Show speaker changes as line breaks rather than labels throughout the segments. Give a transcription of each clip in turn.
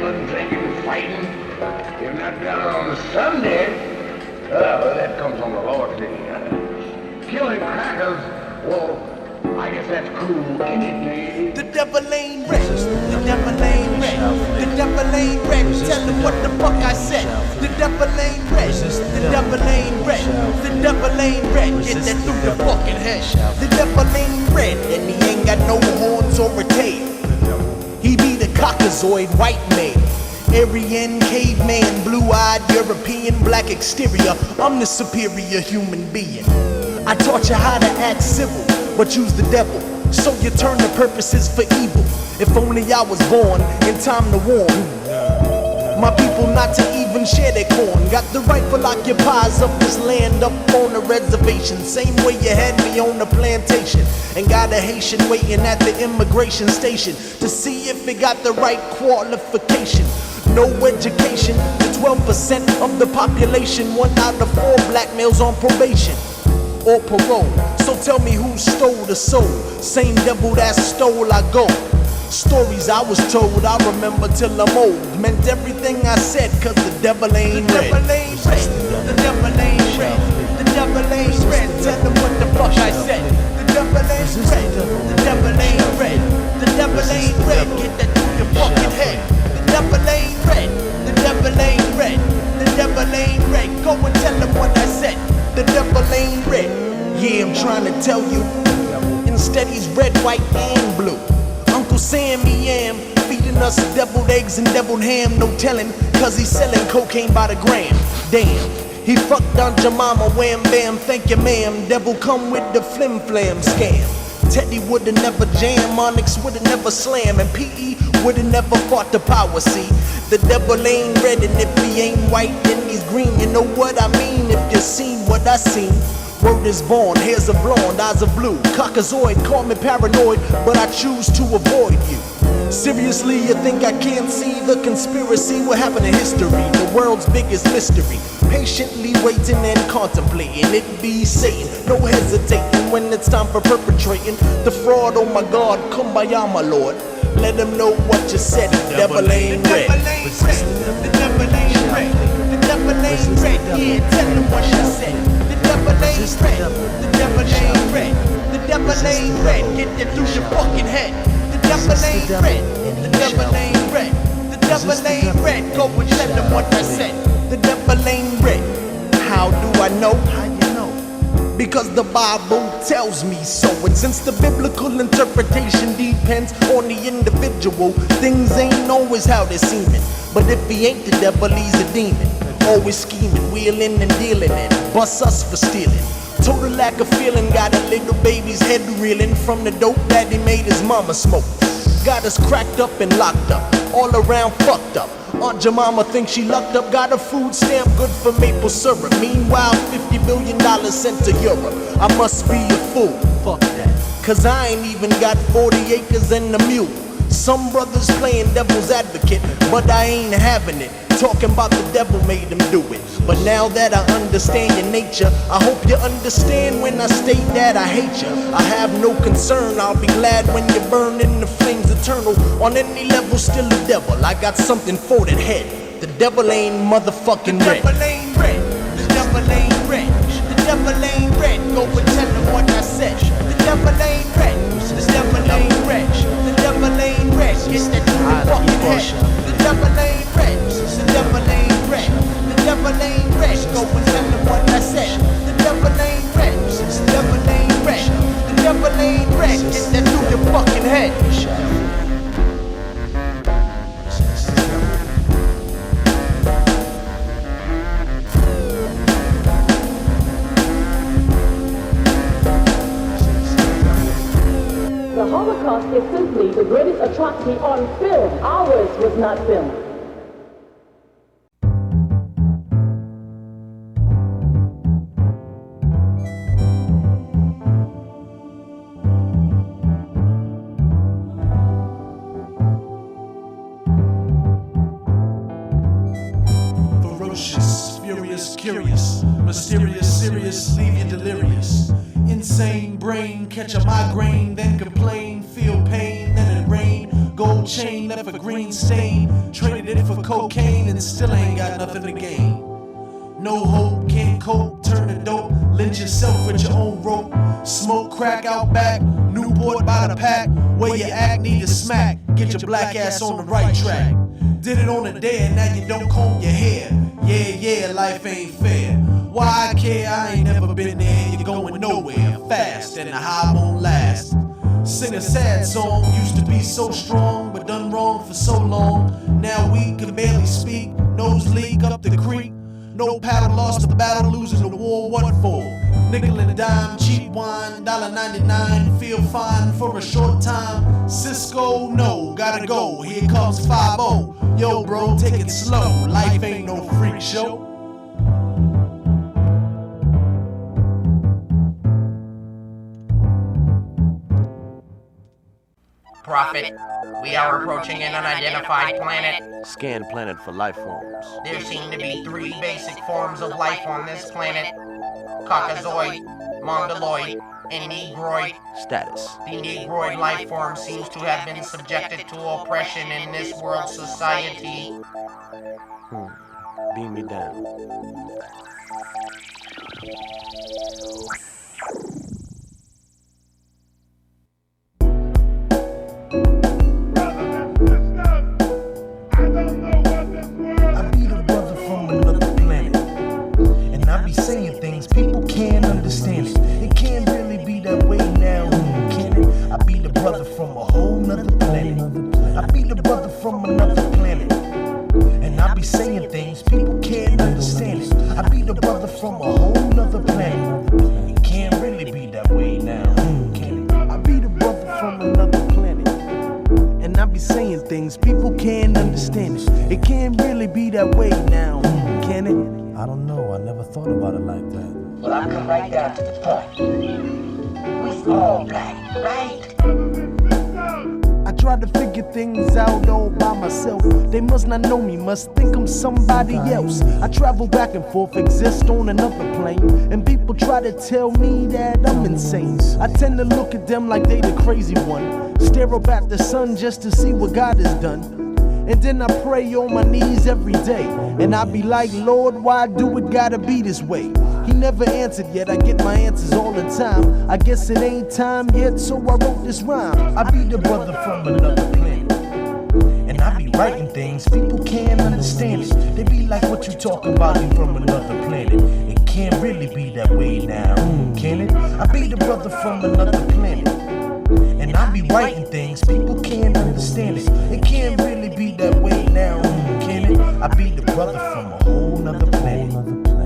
gambling, drinking, fighting. You're not down on Sunday. Well, that comes on the Lord's day. Killing crackers, well, I guess that's cool, ain't it?
The devil ain't red, the devil ain't red, the devil ain't red. Tell him what the fuck I said. The devil ain't red, the devil ain't red, the devil ain't red. Get that through the fucking head. The devil ain't red, and he ain't got no horns or a tail. He be the Caucasoid white man, Aryan caveman, blue-eyed European, black exterior. I'm the superior human being. I taught you how to act civil, but use the devil, so you turn the purposes for evil. If only I was born in time to warn my people not to even share their corn. Got the rightful occupiers of this land up on the reservation, same way you had me on the plantation. And got a Haitian waiting at the immigration station to see if it got the right qualification. No education, the 12% of the population, 1 out of 4 black males on probation or parole. So tell me who stole the soul? Same devil that stole our gold. Stories I was told, I remember till I'm old. Meant everything I said, cause the devil ain't red. The devil ain't red, the devil ain't red, the devil ain't red. Tell them what the fuck I said. The devil ain't red, the devil ain't red, the devil ain't red. Get that through your fucking head. The devil ain't red, the devil ain't red, the devil ain't red. Go and tell them what I said. The devil ain't red. Yeah, I'm trying to tell you. Instead he's red, white, and blue. Uncle Sammy Am feeding us deviled eggs and deviled ham. No telling, cause he's selling cocaine by the gram. Damn, he fucked Aunt Jemima, wham bam, thank you ma'am. Devil come with the flim flam scam. Teddy woulda never jam, Onyx woulda never slam, and P.E. woulda never fought the power, see. The devil ain't red, and if he ain't white, then he's green. You know what I mean, if you seen what I seen. Word is born, hairs are blonde, eyes are blue. Caucasoid, call me paranoid, but I choose to avoid you. Seriously, you think I can't see the conspiracy? What happened in history? The world's biggest mystery. Patiently waiting and contemplating. It be Satan, no hesitating when it's time for perpetrating the fraud. Oh my God, kumbaya my Lord. Let them know what you said. The devil ain't red. The devil ain't red. The devil ain't red. The devil ain't red. Yeah, tell them what you said. The devil ain't red. The devil ain't red. The devil ain't red. Get that through your fucking head. The devil ain't red. The devil ain't red. The devil ain't red. Go and tell them what I said. The devil ain't red. How do I know? How you know? Because the Bible tells me so. And since the biblical interpretation depends on the individual, things ain't always how they're seeming. But if he ain't the devil, he's a demon. Always scheming, wheeling and dealing, and bust us for stealing. Total lack of feeling, got a little baby's head reeling from the dope that he made his mama smoke. Got us cracked up and locked up, all around fucked up. Aunt Jemima thinks she lucked up, got a food stamp good for maple syrup. Meanwhile, $50 billion sent to Europe. I must be a fool, fuck that, cause I ain't even got 40 acres and a mule. Some brothers playing devil's advocate, but I ain't having it. Talking about the devil made him do it. But now that I understand your nature, I hope you understand when I state that I hate you. I have no concern, I'll be glad when you burn in the flames eternal. On any level, still a devil, I got something for that head. The devil ain't motherfucking red. The devil ain't red. The devil ain't red. The devil ain't red. Go and tell them what I said. The devil ain't red. The devil ain't red. The devil ain't red. Get that through your fucking head. The devil ain't red. The devil ain't red. The devil ain't red. Go and tell them what I said. The devil ain't red. The devil ain't red. The devil ain't red. Get that through your fucking head.
The Holocaust is simply the greatest atrocity on film. Ours was not filmed.
Ferocious, furious, curious, mysterious, serious, leave you delirious. Insane brain, catch a migraine, then complain, feel pain, then it rain. Gold chain left a green stain, traded Traded it for cocaine and still ain't got nothing to gain. No hope, can't cope, turn to dope. Lynch yourself with your own rope. Smoke crack out back, Newport by the pack. Where you act, need a smack. Get your black ass on the right track. Did it on a day and now you don't comb your hair. Yeah, life ain't fair. Why I care? I ain't never been there. You're going nowhere fast and the high won't last. Sing a sad song, used to be so strong, but done wrong for so long. Now we can barely speak, nose leak up the creek. No paddle, lost the battle, losing the war, what for? Nickel and dime, cheap wine, $1.99, feel fine for a short time. Cisco, no, gotta go, here comes 5-0. Yo bro, take it slow, life ain't no freak show.
Prophet, we are approaching an unidentified planet.
Scan planet for life forms.
There seem to be 3 basic forms of life on this planet: Caucasoid, Mongoloid, and Negroid.
Status.
The Negroid life form seems to have been subjected to oppression in this world society.
Beam me down.
Saying things, people can't understand it. It can't really be that way now, can it? I be the brother from a whole nother planet. I be the brother from another planet. And I be saying things, people can't understand it. I be the brother from a whole nother planet. It can't really be that way now, can it? I be the brother from another planet. And I be saying things, people can't understand it. It can't really be that way now, can it? I don't know, I never thought about it like that.
Well, I come right down to the point. We all black, right?
I try to figure things out all by myself. They must not know me, must think I'm somebody else. I travel back and forth, exist on another plane, and people try to tell me that I'm insane. I tend to look at them like they the crazy one, stare up at the sun just to see what God has done. And then I pray on my knees every day, and I be like, Lord, why do it gotta be this way? He never answered yet, I get my answers all the time. I guess it ain't time yet, so I wrote this rhyme. I be the brother from another planet, and I be writing things, people can't understand it. They be like, what you talking about, you from another planet? It can't really be that way now, can it? I be the brother from another planet, and I be writing things, people can't understand it. It can't really be that way now, can it? I be the brother from a whole nother planet.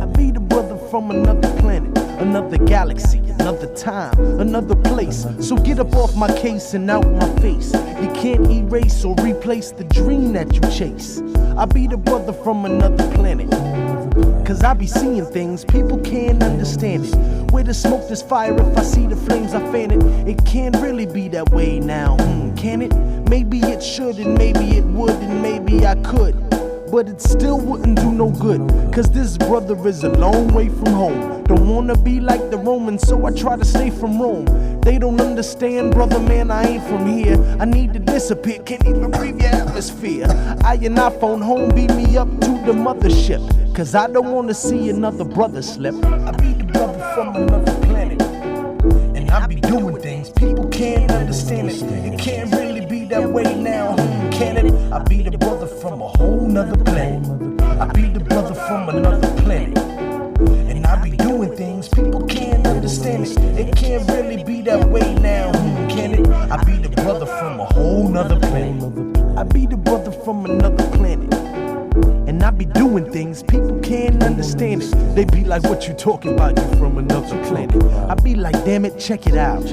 I be the brother from another planet, another galaxy, another time, another place. So get up off my case and out my face. You can't erase or replace the dream that you chase. I be the brother from another planet, cause I be seeing things, people can't understand it. Where the smoke, there's fire, if I see the flames, I fan it. It can't really be that way now, can it? Maybe it should, and maybe it would, and maybe I could, but it still wouldn't do no good, cause this brother is a long way from home. Don't wanna be like the Romans, so I try to stay from Rome. They don't understand, brother man, I ain't from here. I need to disappear, can't even breathe your atmosphere. I and I phone home, beat me up to the mothership, cause I don't wanna see another brother slip. I be the brother from another planet, and I be doing things, people can't understand it. It can't really be that way now, can it? I be the brother from a whole nother planet. I be the brother from another planet, and I be doing things, people can't understand it. It can't really be that way now, can it? I be the brother from a whole nother planet. I be the brother from another planet, and I be doing things, people can't understand it. They be like, what you talking about, you from another planet? I be like, damn it, check it out.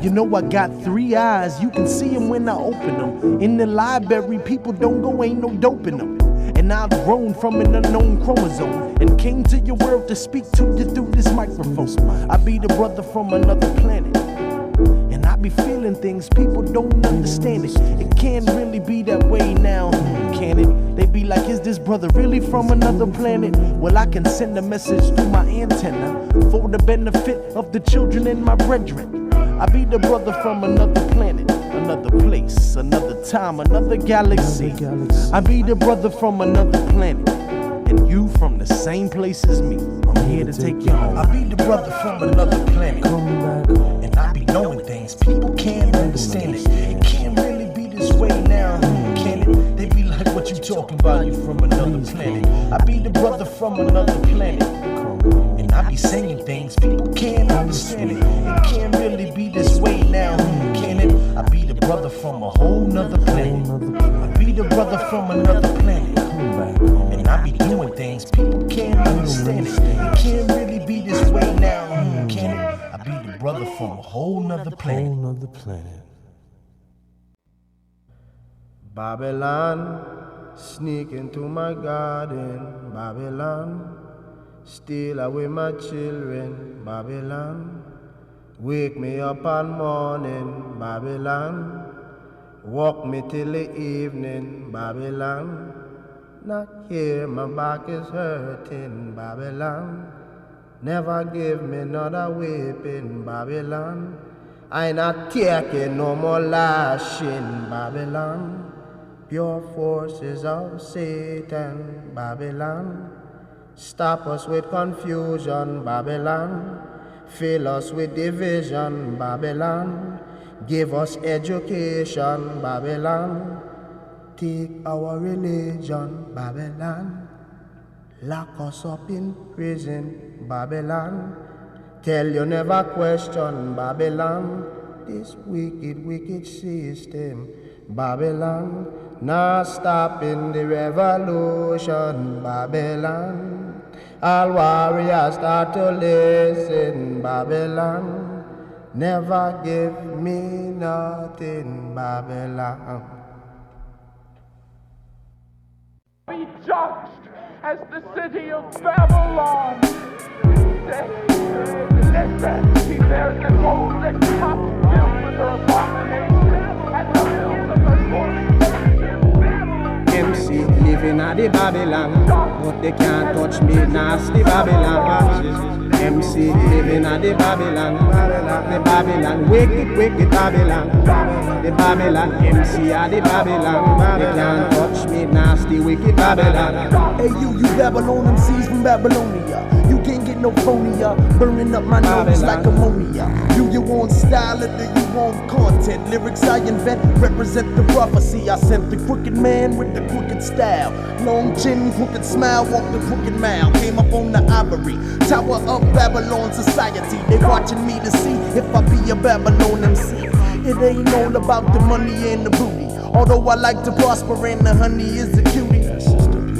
You know I got 3 eyes, you can see them when I open them. In the library, people don't go, ain't no dope in them. And I've grown from an unknown chromosome, and came to your world to speak to you through this microphone. I be the brother from another planet, and I be feeling things, people don't understand it. It can't really be that way now, can it? They be like, is this brother really from another planet? Well, I can send a message through my antenna for the benefit of the children and my brethren. I be the brother from another planet, another place, another time, another galaxy. I be the brother from another planet, and you from the same place as me. I'm here to take you home.
I be the brother from another planet, and I be knowing things people can't understand it. It can't really be this way now, can it? They be like, what you talking about? You from another planet. I be the brother from another planet, and I be saying things people can't understand it. It can't really be this way now, can it? I be the brother from a whole nother planet. I be the brother from another planet, and I be doing things people can't understand it. It can't really be this way now, can it? I be the brother from a whole nother planet.
Babylon, sneak into my garden. Babylon, steal away my children. Babylon, wake me up on morning. Babylon, walk me till the evening. Babylon, not here, my back is hurting. Babylon, never give me another whipping. Babylon, I not taking no more lashing. Babylon, pure forces of Satan. Babylon, stop us with confusion. Babylon, fill us with division. Babylon, give us education. Babylon, take our religion. Babylon, lock us up in prison. Babylon, tell you never question. Babylon, this wicked, wicked system. Babylon, now stopping the revolution. Babylon, all warriors start to listen. Babylon, never give me nothing. Babylon.
Be judged as the city of Babylon. Listen, he bears the golden cup filled with her abomination and the hills of her glory.
MC living at the Babylon, but they can't touch me, nasty Babylon. MC living at the Babylon, the Babylon, wicked, wicked Babylon. The Babylon, MC at the Babylon, they can't touch me, nasty, wicked Babylon.
Hey you Babylon MCs from Babylonia. You can't get no phonier, burning up my nose like ammonia. Do you want style or do you want content? Lyrics I invent represent the prophecy. I sent the crooked man with the crooked style. Long chin, crooked smile, walk the crooked mile. Came up on the Ivory Tower of Babylon society. They watching me to see if I be a Babylon MC. It ain't all about the money and the booty, although I like to prosper and the honey is a cutie.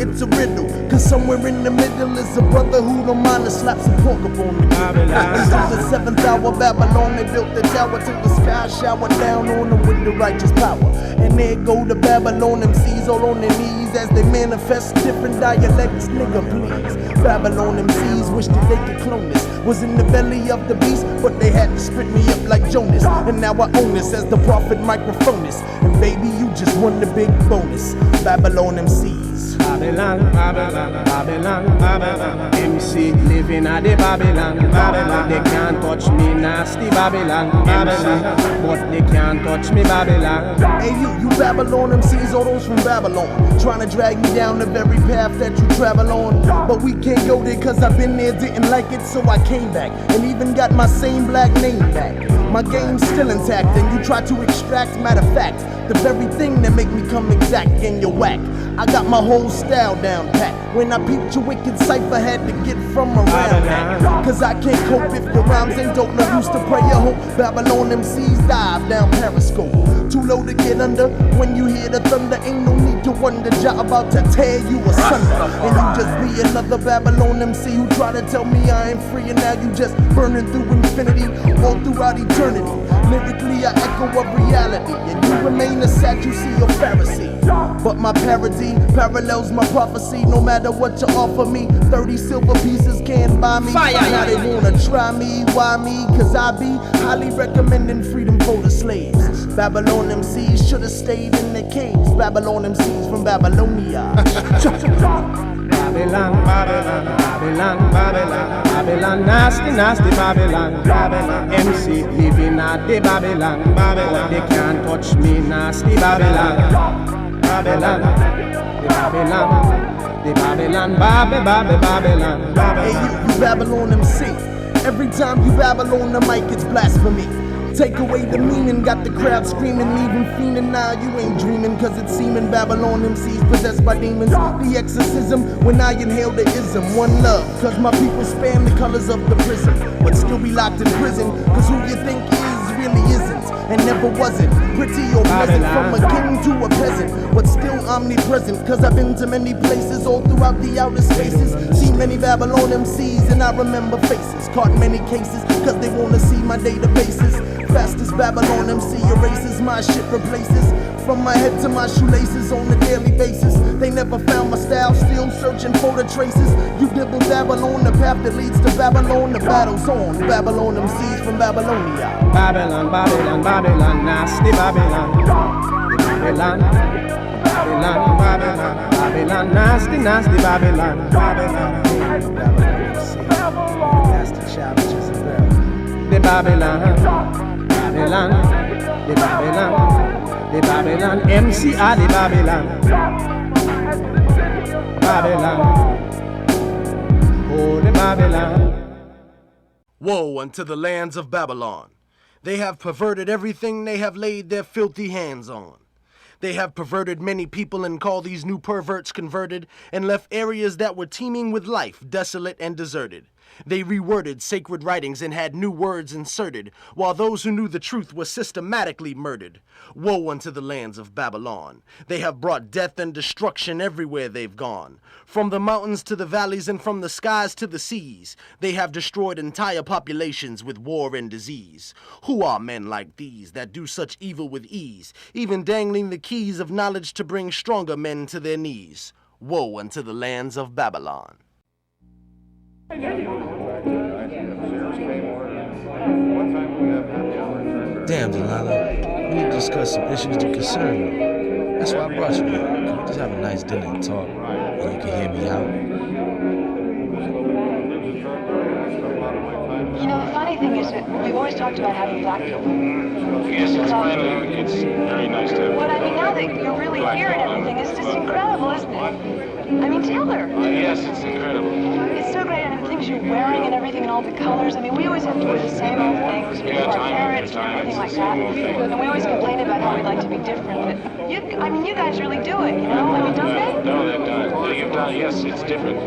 It's a riddle, cause somewhere in the middle is a brother who don't mind to slap some pork up on the Babylon. Until the 7th hour, Babylon, they built the tower till the sky shower down on them with the righteous power. And there go the Babylon MCs all on their knees as they manifest different dialects, nigga please. Babylon MCs wish that they could clone this. Was in the belly of the beast, but they had to spit me up like Jonas. And now I own this as the prophet microphonist. And baby, you just won the big bonus. Babylon MCs.
Babylon, Babylon, Babylon, Babylon. MC living at the Babylon, Babylon. They can't touch me, nasty Babylon, MC, but they can't touch me, Babylon.
Hey you Babylon MCs, all those from Babylon, trying to drag me down the very path that you travel on. But we can't go there cause I've been there, didn't like it, so I came back. And even got my same black name back. My game's still intact and you try to extract, matter of fact, the very thing that make me come exact and you're whack. I got my whole style down pat. When I peeped your wicked cipher, had to get from around that. Cause I can't cope if the rhymes ain't dope. No use to pray a hope. Babylon MCs dive down Periscope. Too low to get under. When you hear the thunder, ain't no need to wonder. Jah about to tear you asunder. And you just be another Babylon MC who try to tell me I ain't free. And now you just burning through infinity, all throughout eternity. Lyrically I echo of reality, and you remain a Sadducee or Pharisee. But my parody parallels my prophecy. No matter what you offer me, 30 silver pieces can't buy me. Now they wanna try me, why me? Cause I be highly recommending freedom for the slaves. Babylon MCs should've stayed in their caves. Babylon MCs from Babylonia.
Babylon, Babylon, Babylon, Babylon, Babylon, nasty, nasty Babylon, Babylon. MC living at the Babylon, Babylon. They can't touch me, nasty Babylon, Babylon, the Babylon, the Babylon, Babylon.
Hey, you Babylon MC. Every time you babble on the mic, it's blasphemy. Take away the meaning, got the crowd screaming, leaving fiending. Now you ain't dreaming, cause it's seeming Babylon MCs possessed by demons. The exorcism, when I inhale the ism. One love, cause my people span the colors of the prism, but still be locked in prison, cause who you think is really isn't, and never wasn't. Pretty or pleasant, from a king to a peasant, but still omnipresent, cause I've been to many places all throughout the outer spaces. Seen many Babylon MCs and I remember faces. Caught many cases, cause they wanna see my databases. Fastest Babylon MC erases, my shit replaces. From my head to my shoelaces on a daily basis. They never found my style, still searching for the traces. You dibble dabble on the path that leads to Babylon. The battle's on, Babylon MCs from Babylonia.
Babylon, Babylon, Babylon, nasty Babylon, Babylon, Babylon, Babylon, Babylon, nasty, nasty Babylon, Babylon, nasty challenges and barrel. The Babylon, Babylon, the Babylon, the Babylon, MC are the Babylon, Babylon, oh the Babylon.
Woe unto the lands of Babylon. They have perverted everything they have laid their filthy hands on. They have perverted many people and call these new perverts converted, and left areas that were teeming with life desolate and deserted. They reworded sacred writings and had new words inserted, while those who knew the truth were systematically murdered. Woe unto the lands of Babylon. They have brought death and destruction everywhere they've gone. From the mountains to the valleys and from the skies to the seas, they have destroyed entire populations with war and disease. Who are men like these that do such evil with ease, even dangling the keys of knowledge to bring stronger men to their knees? Woe unto the lands of Babylon.
Damn, Delilah, we need to discuss some issues that concern you. That's why I brought you here. Can we just have a nice dinner and talk, and you can hear me out?
You know, the funny thing is that we've always talked about having black people.
Yes, it's finally, it's very nice to have.
But I mean, now that you're really here and everything, it's just incredible, isn't it? I mean, Taylor.
Yes, it's incredible.
It's so great, and the things you're wearing and everything and all the colors. I mean, we always have to wear the same old things with our parents and everything like that. And we always complain about how we'd like to be different, but you guys really do it, you know? I mean, don't they?
No, they've done it. You've done it. Yes, it's different.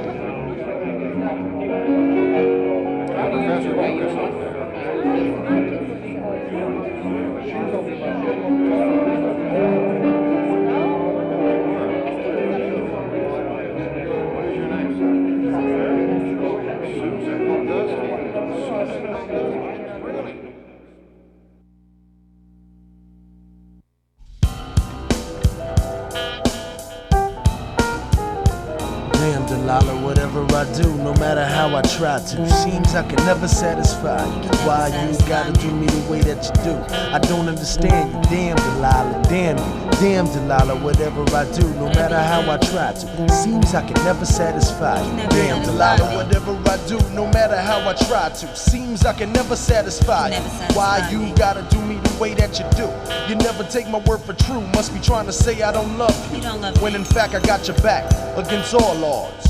Damn, Delilah, whatever I do, no matter how I try to, seems I can never satisfy you. Why you gotta do me the way that you do? I don't understand you. Damn, Delilah, damn you. Damn, Delilah, whatever I do, no matter how I try to, seems I can never satisfy you. Damn, Delilah, whatever I do, no matter how I try to, seems I can never satisfy you. Why you gotta do me the way that you do? You never take my word for true. Must be trying to say I don't love you. When in fact I got your back against all odds.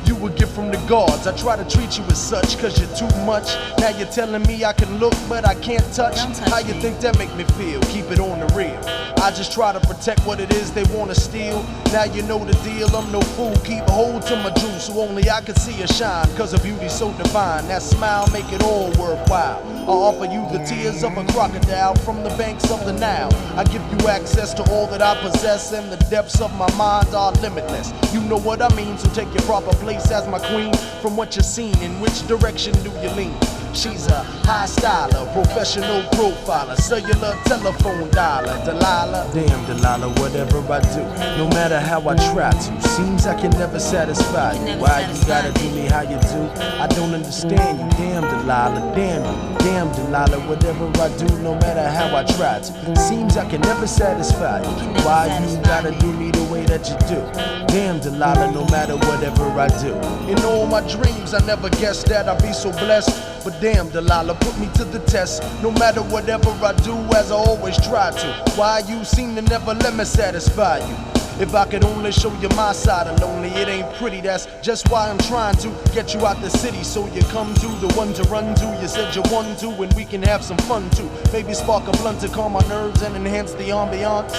You a gift from the gods. I try to treat you as such, cause you're too much. Now you're telling me I can look, but I can't touch. How you think that make me feel? Keep it on the real. I just try to protect what it is they wanna steal. Now you know the deal, I'm no fool. Keep a hold to my jewels so only I can see her shine. Cause her beauty's so divine, that smile make it all worthwhile. I offer you the tears of a crocodile from the banks of the Nile. I give you access to all that I possess, and the depths of my mind are limitless. You know what I mean, so take your proper place as my queen. From what you've seen, in which direction do you lean? She's a high styler, professional profiler, cellular telephone dialer. Delilah, damn Delilah, whatever I do, no matter how I try to, seems I can never satisfy you. Why you gotta do me how you do? I don't understand you. Damn Delilah, damn you. Damn Delilah, whatever I do, no matter how I try to, seems I can never satisfy you. Why you gotta do me the way that you do? Damn Delilah, no matter whatever I do. In all my dreams, I never guessed that I'd be so blessed. But damn Delilah, put me to the test. No matter whatever I do, as I always try to. Why you seem to never let me satisfy you? If I could only show you my side of lonely, it ain't pretty, that's just why I'm trying to get you out the city. So you come to the one to run to, you said you want to, and we can have some fun too. Maybe spark a blunt to calm my nerves and enhance the ambiance.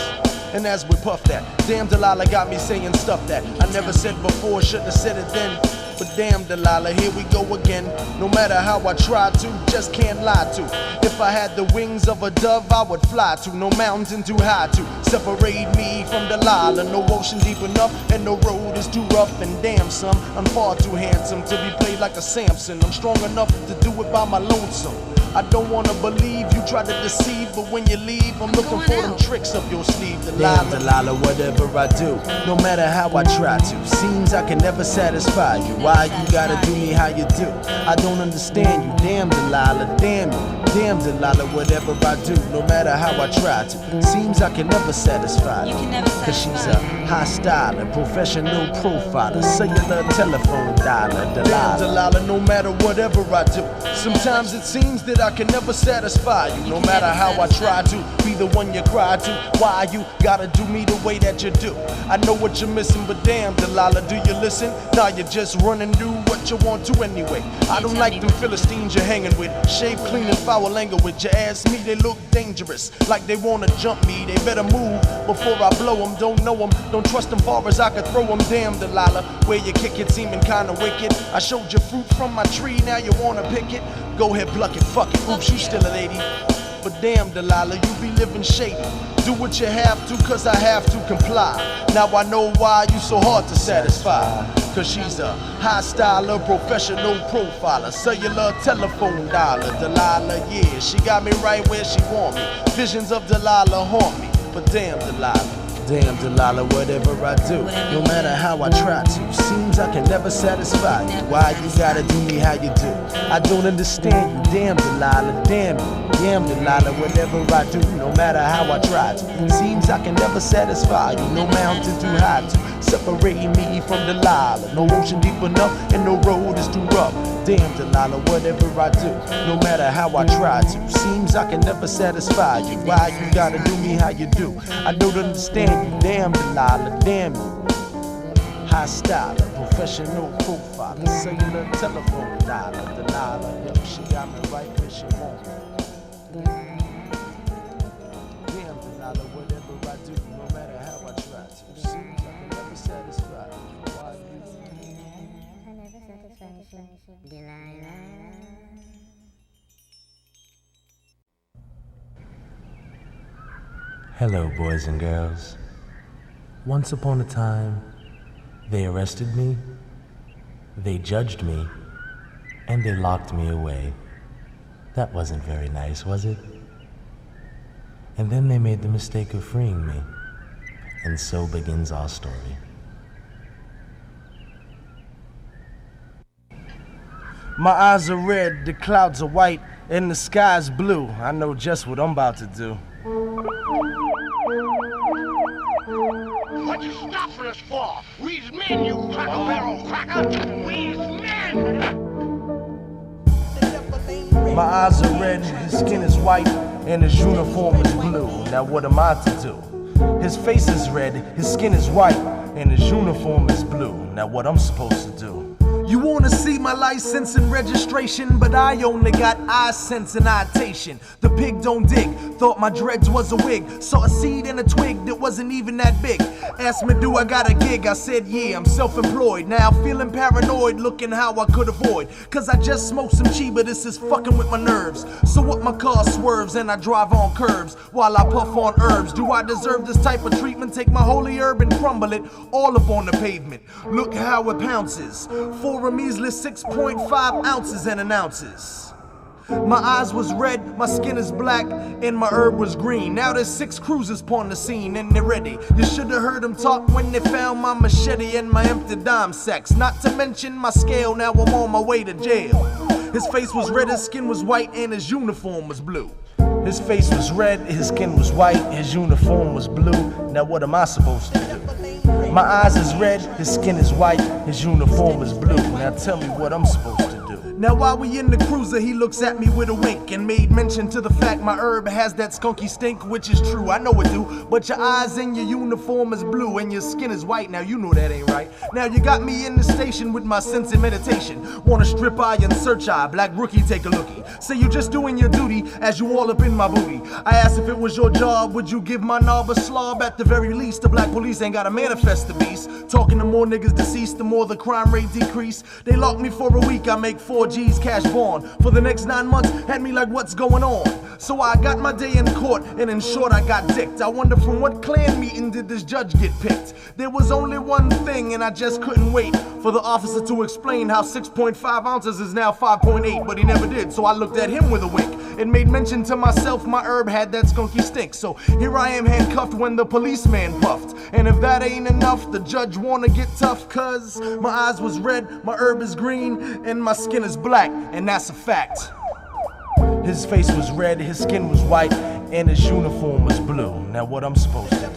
And as we puff that, damn Delilah got me saying stuff that I never said before, shouldn't have said it then. But damn Delilah, here we go again. No matter how I try to, just can't lie to. If I had the wings of a dove, I would fly to. No mountain too high to separate me from Delilah. No ocean deep enough, and no road is too rough. And damn son, I'm far too handsome to be played like a Samson. I'm strong enough to do it by my lonesome. I don't wanna believe you try to deceive, but when you leave, I'm looking for them tricks up your sleeve. Delilah, damn Delilah, whatever I do, no matter how I try to, seems I can never satisfy you. Why you gotta do me how you do? I don't understand you. Damn Delilah, damn you. Damn Delilah, whatever I do, no matter how I try to, seems I can never satisfy you. Cause she's a high styler, professional profiler, cellular telephone dialer. Delilah, damn Delilah, no matter whatever I do, sometimes it seems that I can never satisfy you. No matter how I try to be the one you cry to, why you gotta do me the way that you do? I know what you're missing, but damn Delilah, do you listen? Nah, you just run and do what you want to anyway. I don't like them Philistines you're hanging with, shave clean and foul language. You ask me, they look dangerous, like they wanna jump me. They better move before I blow them. Don't know them, don't trust them far as I could throw them. Damn Delilah, where you kick it seeming kinda wicked. I showed you fruit from my tree, now you wanna pick it? Go ahead, pluck it, fuck it, oops, you still a lady. But damn Delilah, you be living shady. Do what you have to, cause I have to comply. Now I know why you so hard to satisfy. Cause she's a high styler, professional profiler, cellular telephone dialer. Delilah, yeah, she got me right where she want me. Visions of Delilah haunt me. But damn Delilah, damn Delilah, whatever I do, no matter how I try to, seems I can never satisfy you. Why you gotta do me how you do? I don't understand you. Damn Delilah, damn you. Damn Delilah, whatever I do, no matter how I try to, seems I can never satisfy you. No mountain too high to separate me from Delilah. No ocean deep enough, and no road is too rough. Damn Delilah, whatever I do, no matter how I try to, seems I can never satisfy you. Why you gotta do me how you do? I don't understand you. Damn Delilah, damn you. High styler, professional profiler, cellular telephone dialer. Delilah, yo, she got me right where she want me. Damn Delilah, whatever I do, no matter how I try to, seems I can never satisfy you. Why
Hello, boys and girls. Once upon a time, they arrested me, they judged me, and they locked me away. That wasn't very nice, was it? And then they made the mistake of freeing me, and so begins our story.
My eyes are red, the clouds are white, and the sky's blue. I know just what I'm about to do.
What you stopping us for? We's men, you cracker barrel cracker. We's men.
My eyes are red, his skin is white, and his uniform is blue. Now what am I to do? His face is red, his skin is white, and his uniform is blue. Now what I'm supposed to do? You wanna see my license and registration, but I only got eye sense and itation. The pig don't dig, thought my dreads was a wig. Saw a seed in a twig that wasn't even that big. Asked me, do I got a gig? I said, yeah, I'm self-employed. Now feeling paranoid, looking how I could avoid. Cause I just smoked some cheese, but this is fucking with my nerves. So what, my car swerves and I drive on curbs while I puff on herbs. Do I deserve this type of treatment? Take my holy herb and crumble it all up on the pavement. Look how it pounces. For a measly 6.5 ounces and an ounces.
My eyes was red, my skin is black, and my herb was green. Now there's 6 cruisers upon the scene and they're ready. You should have heard them talk when they found my machete and my empty dime sacks. Not to mention my scale, now I'm on my way to jail. His face was red, his skin was white, and his uniform was blue. His face was red, his skin was white, his uniform was blue. Now what am I supposed to do? My eyes is red, his skin is white, his uniform is blue. Now tell me what I'm supposed to do. Now while we in the cruiser, he looks at me with a wink and made mention to the fact my herb has that skunky stink, which is true, I know it do. But your eyes and your uniform is blue and your skin is white, now you know that ain't right. Now you got me in the station with my sense in meditation. Want a strip eye and search eye, black rookie take a lookie. Say you just doing your duty as you all up in my booty. I asked if it was your job, would you give my knob a slob? At the very least, the black police ain't gotta manifest the beast. Talking to more niggas deceased, the more the crime rate decrease. They locked me for a week, I make 4 G's cash born. For the next 9 months, had me like what's going on? So I got my day in court, and in short I got dicked. I wonder from what Klan meeting did this judge get picked? There was only one thing, and I just couldn't wait for the officer to explain how 6.5 ounces is now 5.8, but he never did, so I looked at him with a wink and made mention to myself my herb had that skunky stink. So here I am handcuffed when the policeman puffed. And if that ain't enough, the judge wanna get tough, cause my eyes was red, my herb is green, and my skin is black, and that's a fact. His face was red, his skin was white, and his uniform was blue. Now what I'm supposed to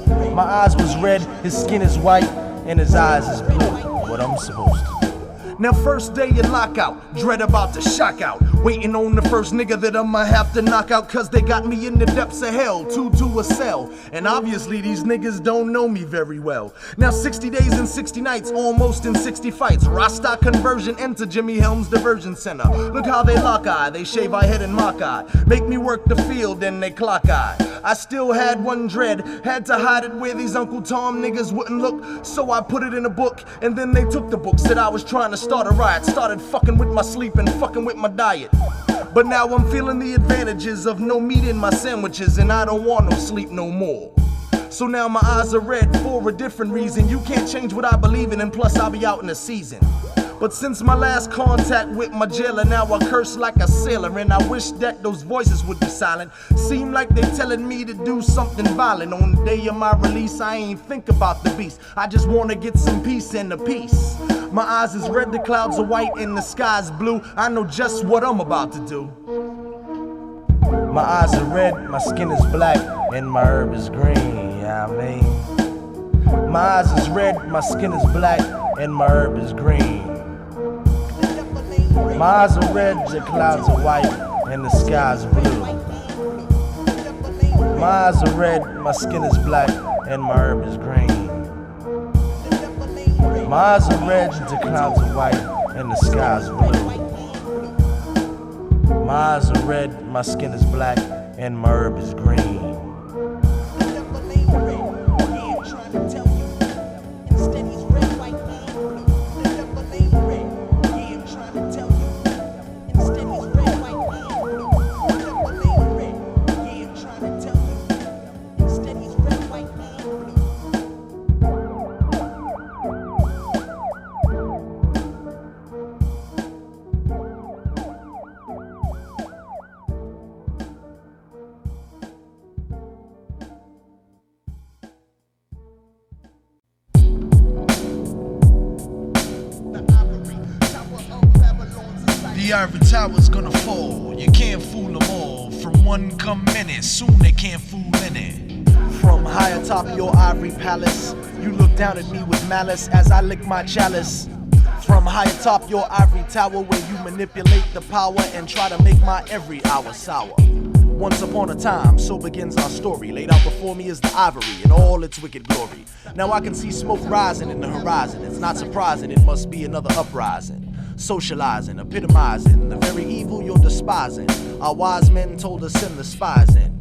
do? My eyes was red, his skin is white, and his eyes is blue. What I'm supposed to do? Now first day in lockout, dread about to shock out. Waiting on the first nigga that I'ma have to knock out, cause they got me in the depths of hell, 2 to a cell. And obviously these niggas don't know me very well. Now 60 days and 60 nights, almost in 60 fights. Rasta conversion enter Jimmy Helms Diversion Center. Look how they lock eye, they shave our head and mock eye. Make me work the field and they clock eye. I still had one dread, had to hide it where these Uncle Tom niggas wouldn't look. So I put it in a book, and then they took the book. Said I was trying to start a riot, started fucking with my sleep and fucking with my diet. But now I'm feeling the advantages of no meat in my sandwiches, and I don't want no sleep no more. So now my eyes are red for a different reason. You can't change what I believe in, and plus I'll be out in the season. But since my last contact with my jailer, now I curse like a sailor, and I wish that those voices would be silent. Seem like they telling me to do something violent. On the day of my release, I ain't think about the beast. I just wanna get some peace and a peace. My eyes is red, the clouds are white, and the sky's blue. I know just what I'm about to do. My eyes are red, my skin is black, and my herb is green, yeah, I mean. My eyes is red, my skin is black, and my herb is green. My eyes are red, the clouds are white, and the sky's blue. My eyes are red, my skin is black, and my herb is green. My eyes are red, the clouds are white, and the sky's blue. My eyes are red, my skin is black, and my herb is green.
The Ivory Tower's gonna fall. You can't fool them all. From one come many, soon they can't fool any.
From high atop your ivory palace, you look down at me with malice as I lick my chalice. From high atop your ivory tower, where you manipulate the power and try to make my every hour sour. Once upon a time, so begins our story. Laid out before me is the ivory in all its wicked glory. Now I can see smoke rising in the horizon. It's not surprising, it must be another uprising. Socializing, epitomizing the very evil you're despising. Our wise men told us send the spies in.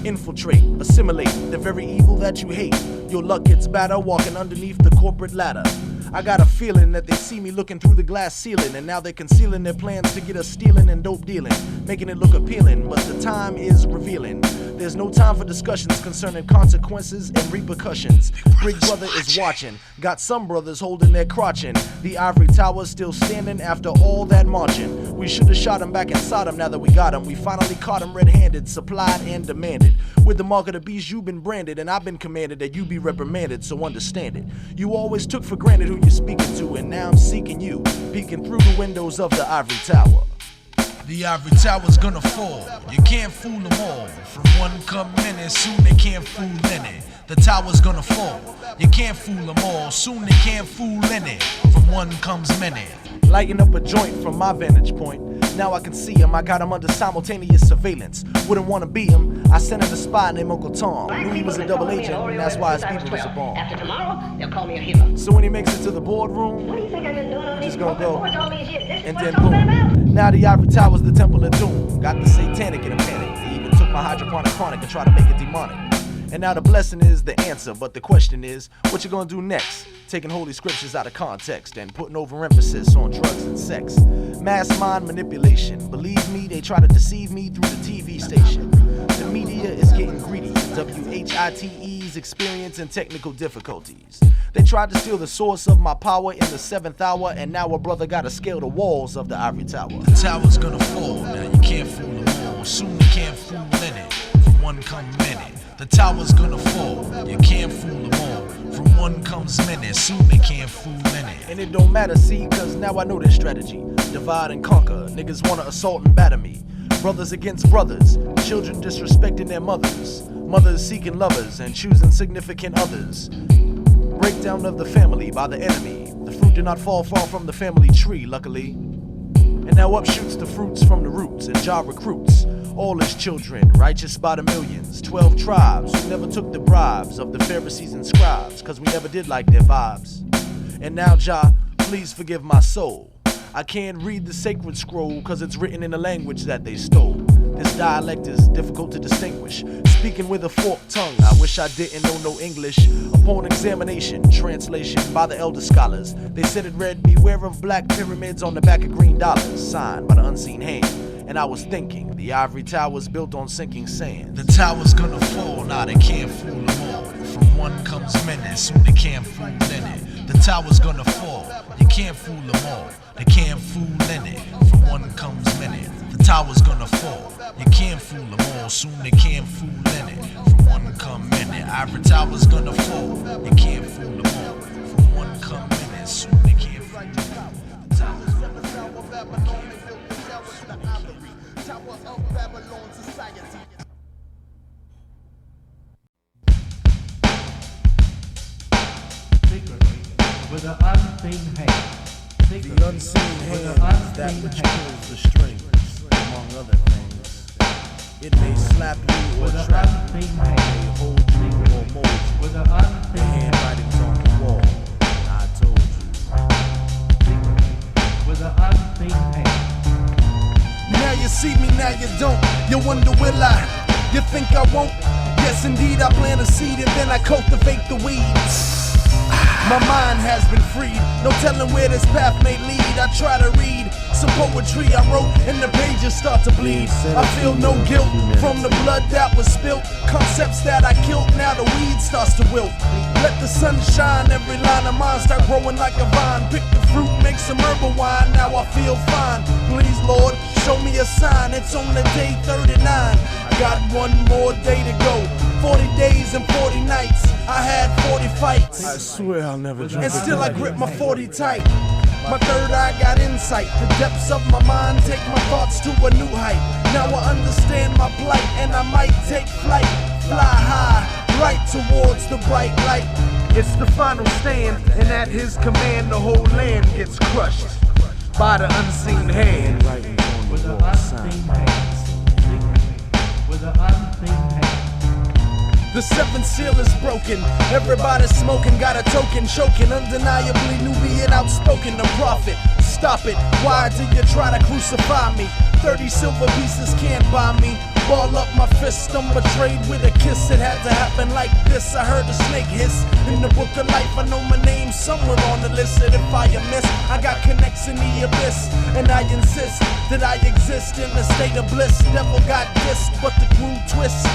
Infiltrate, assimilate the very evil that you hate. Your luck gets better walking underneath the corporate ladder. I got a feeling that they see me looking through the glass ceiling, and now they're concealing their plans to get us stealing and dope dealing, making it look appealing, but the time is revealing
There's no time for discussions concerning consequences and repercussions. Big brother is watching. Got some brothers holding their crotchin'. The Ivory Tower still standing after all that marching. We should have shot him back in Sodom now that we got him. We finally caught him red-handed, supplied and demanded. With the mark of the beast, you've been branded, and I've been commanded that you be reprimanded, so understand it. You always took for granted who you're speaking to, and now I'm seeking you, peeking through the windows of the Ivory Tower.
The Ivory Tower's gonna fall. You can't fool them all. From one come many, soon they can't fool any. The tower's gonna fall. You can't fool them all. Soon they can't fool any. From one comes many.
Lighting up a joint from my vantage point. Now I can see him. I got him under simultaneous surveillance. Wouldn't want to be him. I sent him a spy named Uncle Tom. Knew he was a double agent, and that's why his people was a bomb.
After tomorrow, they'll call me a hero.
So when he makes it to the boardroom,
What do you think I've been doing on these
just gonna go.
all these years? This is
And
what
then
it's all been about.
boom. Now the Ivory Tower's the temple of doom. Got the satanic in a panic. They even took my hydroponic chronic and tried to make it demonic. And now the blessing is the answer, but the question is, what you gonna do next? Taking holy scriptures out of context and putting overemphasis on drugs and sex. Mass mind manipulation. Believe me, they try to deceive me through the TV station. The media is getting greedy. WHITE's experiencing technical difficulties. They tried to steal the source of my power in the 7th hour, and now a brother gotta scale the walls of the Ivory Tower.
The tower's gonna fall. Now you can't fool them all. Soon you can't fool any. From one come many. The tower's gonna fall. You can't fool them all. From one comes many. Soon they can't fool any.
And it don't matter, see, cause now I know their strategy. Divide and conquer. Niggas wanna assault and batter me. Brothers against brothers. Children disrespecting their mothers. Mothers seeking lovers and choosing significant others. Breakdown of the family by the enemy. The fruit did not fall far from the family tree, luckily. And now up shoots the fruits from the roots, and Jah recruits all his children, righteous by the millions. 12 tribes who never took the bribes of the Pharisees and scribes, cause we never did like their vibes. And now Jah, please forgive my soul. I can't read the sacred scroll cause it's written in a language that they stole. This dialect is difficult to distinguish. Speaking with a forked tongue, I wish I didn't know no English. Upon examination, translation by the elder scholars, they said it read, beware of black pyramids on the back of green dollars, signed by the unseen hand. And I was thinking, the Ivory Tower's built on sinking sand.
The tower's gonna fall, now they can't fool them all. From one comes many, soon they can't fool any. The tower's gonna fall, you can't fool them all. They can't fool any, from one comes many. The tower's gonna fall, you can't fool them all. Soon they can't fool any, from one come many. Ivory Tower's gonna fall, you can't fool them all. From one come many, soon they can't fool them all. The tower's gonna fall, you can't fool them all.
Tower of Babylon society.
Secretly, with an unseen hand.
The unseen hand is that which pulls the strings, among other things. It may slap you or trap you, it may hold you or mold you. The handwriting's on the wall, I told you.
Secretly, with an unseen hand.
Now you see me, now you don't. You wonder will I? You think I won't? Yes indeed, I plant a seed and then I cultivate the weeds. My mind has been freed, no telling where this path may lead. I try to read some poetry I wrote and the pages start to bleed. I feel no guilt from the blood that was spilt. Concepts that I killed, now the weed starts to wilt. Let the sun shine, every line of mine start growing like a vine. Pick the fruit, make some herbal wine, now I feel fine. Please Lord, show me a sign, it's only day 39. Got one more day to go, 40 days and 40 nights. I had 40 fights.
I swear I'll never drink.
And still I grip my 40 tight. My third eye got insight. The depths of my mind take my thoughts to a new height. Now I understand my plight and I might take flight. Fly high, right towards the bright light. It's the final stand, and at his command the whole land gets crushed by the unseen hand.
With an unseen hand. With an unseen hand.
The seventh seal is broken. Everybody smoking, got a token, choking. Undeniably Nubian, outspoken. The prophet, stop it. Why do you try to crucify me? 30 silver pieces can't buy me. Ball up my fist, I'm betrayed with a kiss. It had to happen like this. I heard a snake hiss. In the book of life, I know my name somewhere on the list. And if I miss, I got connects in the abyss. And I insist that I exist in a state of bliss. Devil got dissed, but the crew twists.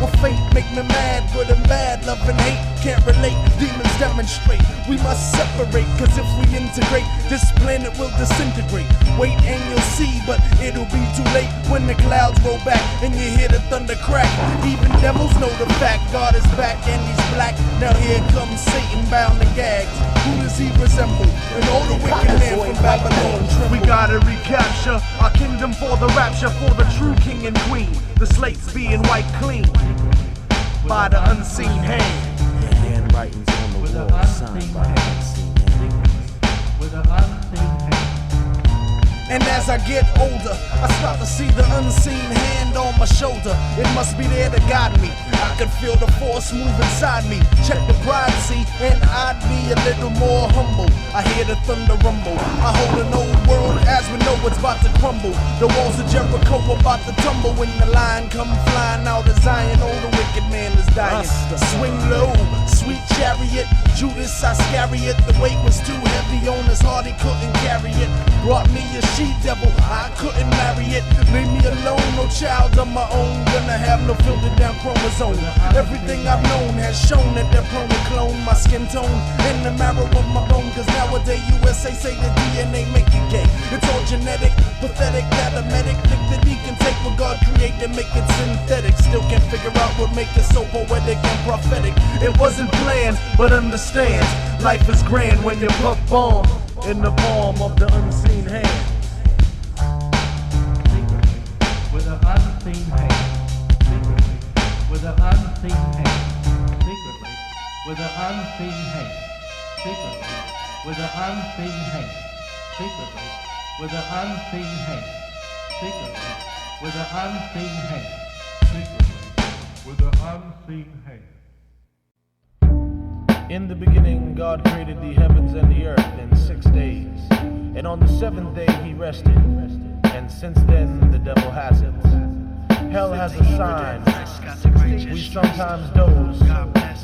Well, fate make me mad, good and bad, love and hate. Can't relate, demons demonstrate. We must separate, cause if we integrate, this planet will disintegrate. Wait and you'll see, but it'll be too late when the clouds roll back and you hear the thunder crack. Even devils know the fact, God is back and he's black. Now here comes Satan bound to gags. Who does he resemble? An older wicked man from Babylon.
We gotta recapture our kingdom for the rapture, for the true king and queen. The slates being wiped clean by the unseen hand.
Handwritings on the wall, signed by the unseen hand.
With an unseen hand.
And as I get older, I start to see the unseen hand on my shoulder. It must be there to guide me. I can feel the force move inside me. Check the pride, see, and I'd be a little more humble. I hear the thunder rumble. I hold an old world as we know it's about to crumble. The walls of Jericho about to tumble when the lion come flying out of Zion. Oh, the wicked man is dying. Swing low, sweet chariot. Judas Iscariot. The weight was too heavy on his heart, he couldn't carry it. Brought me a she-devil, I couldn't marry it. Leave me alone, no child of my own. Gonna have no filtered down chromosome. Everything I've known has shown that they're prone to clone my skin tone and the marrow of my bone. Cause nowadays USA say the DNA make you gay. It's all genetic, pathetic, that a medic think that he can take what God created, make it synthetic. Still can't figure out what make it so poetic and prophetic.
It wasn't planned, but understand, life is grand when you puff bomb in the palm of the unseen hand.
With an unseen hand. Secretly. With an unseen hand. Secretly. With an unseen hand. Secretly. With an unseen hand. Secretly. With an unseen hand. Secretly. With an unseen hand. Secretly. With an unseen hand.
In the beginning, God created the heavens and the earth in 6 days. And on the 7th day, he rested. And since then, the devil hasn't. Hell has a sign. We sometimes doze,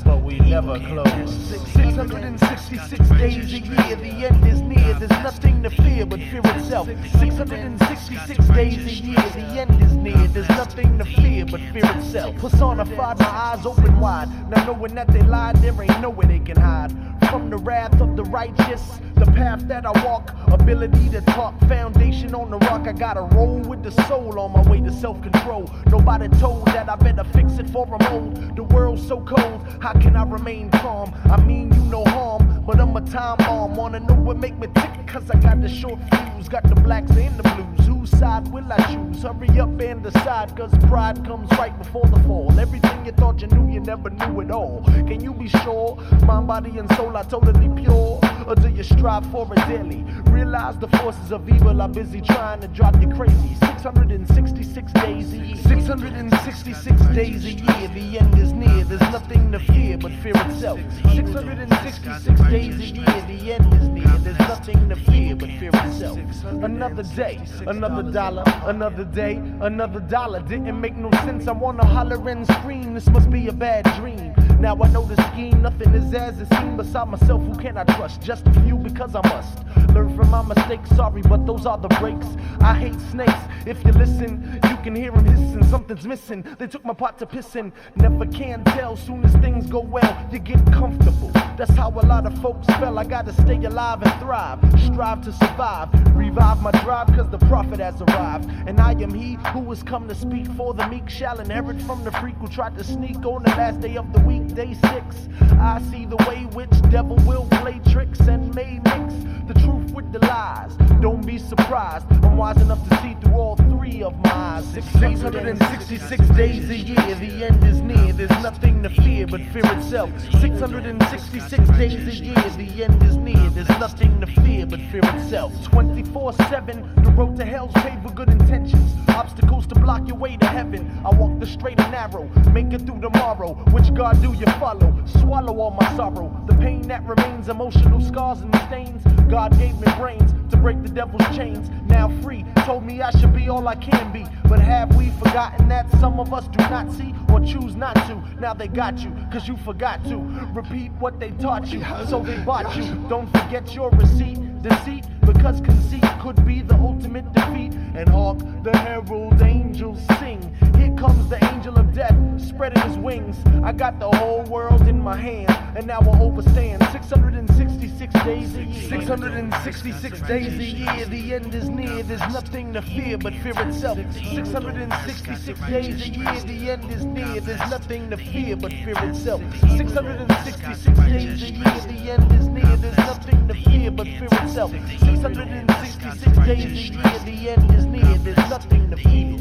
but we never close.
666 days a year, the end is near. There's nothing to fear but fear itself. 666 days a year, the end is near. There's nothing to fear but fear itself. Personified, my eyes open wide. Now knowing that they lied, there ain't nowhere they can hide. From the wrath of the righteous, the path that I walk, ability to talk, foundation on the rock. I gotta roll with the soul on my way to self-control. Nobody told that I better fix it for I'm old. The world's so cold, how can I remain calm? I mean you no harm, but I'm a time bomb. Wanna know what make me tick? Cause I got the short fuse, got the blacks and the blues. Whose side will I choose? Hurry up and decide, cause pride comes right before the fall. Everything you thought you knew, you never knew it all. Can you be sure? Mind, body, and soul are totally pure? Or do you strive for it daily? Realize the forces of evil are busy trying to drive you crazy. 666 days a year. 666 days a year, the end is near. There's nothing to fear but fear itself. 666 days a year, the end is near. There's nothing to fear but fear itself. Another day, another dollar, another day, another dollar. Didn't make no sense, I wanna holler and scream. This must be a bad dream. Now I know the scheme, nothing is as it seems. Beside myself, who can I trust? Just a few because I must learn from my mistakes, sorry, but those are the breaks. I hate snakes, if you listen, you can hear them hissing. Something's missing, they took my pot to pissing. Never can tell, soon as things go well, you get comfortable. That's how a lot of folks feel. I gotta stay alive and thrive, strive to survive, revive my drive, cause the prophet has arrived. And I am he who has come to speak for the meek, shall inherit from the freak who tried to sneak on the last day of the week, day 6. I see the way which devil will play tricks and may mix the truth with the lies. Don't be surprised, I'm wise enough to see through all 3 of my eyes. 666 days a year, the end is near. There's nothing to fear but fear itself. 666 days a year, the end is near. There's nothing to fear but fear itself. 24/7, the road to hell's paved with good intentions. Obstacles to block your way to heaven. I walk the straight and narrow, make it through tomorrow. Which God do you follow? Swallow all my sorrow, the pain that remains, emotional scars and stains. God gave me brains to break the devil's chains. Now free, told me I should be all I can be. But have we forgotten that some of us do not see or choose not to? Now they got you, cause you forgot to repeat what they taught you. So they bought you, don't forget your receipt.
deceit, because conceit could be the ultimate defeat. And hark, the herald angels sing. Here comes the angel of death, spreading his wings. I got the whole world in my hand, and now I overstand 666 days a year. 666 days a year, the end is near. There's nothing to fear but fear itself. 666 days a year, the end is near. There's nothing to fear but fear itself. 666 days a year, the end is near. There's nothing to fear but fear itself. 666 days a year, the end is near. There's nothing to fear.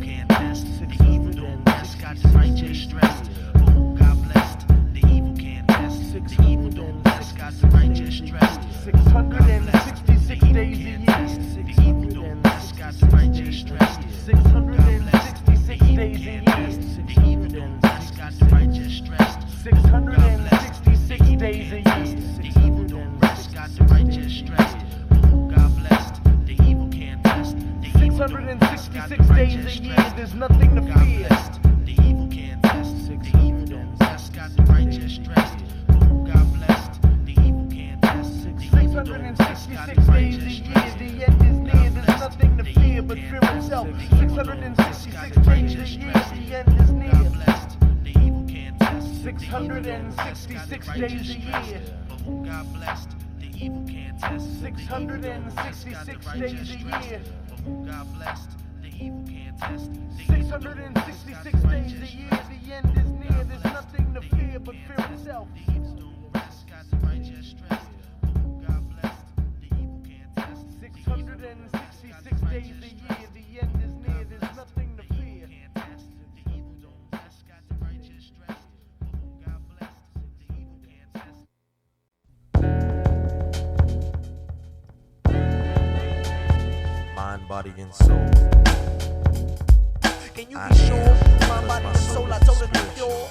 The evil don't rest, got the righteous stressed. But who got blessed? The evil can't rest. The evil don't rest, got the righteous stressed.
666 days a year.
The evil don't rest, got the righteous stressed.
666 days a year.
The evil don't rest, got the righteous stressed.
666 days a year.
The evil don't rest, got the righteous stressed. But who got blessed? The evil can't rest.
666 days a year, there's nothing to fear.
The evil can't rest. The evil don't rest, got the righteous stressed. But who got blessed? The evil can't rest.
666 days a year, the end is near, there's nothing to fear but fear itself. 666 days a year, the end is near.
The evil can't rest.
666 days a year.
But who got blessed? The evil can't test.
666 days a year.
But who got blessed? The evil can't test.
666 days a year, the end is near, there's nothing to fear but fear itself.
The evil don't rest, got the righteous stress. But who got blessed? The evil can't test.
666 days a year, the end is near, there's nothing to fear.
The evil don't rest, got the righteous stress. But who got blessed? The evil can't test.
Mind, body, and soul.
Can you be sure my body and soul are totally pure?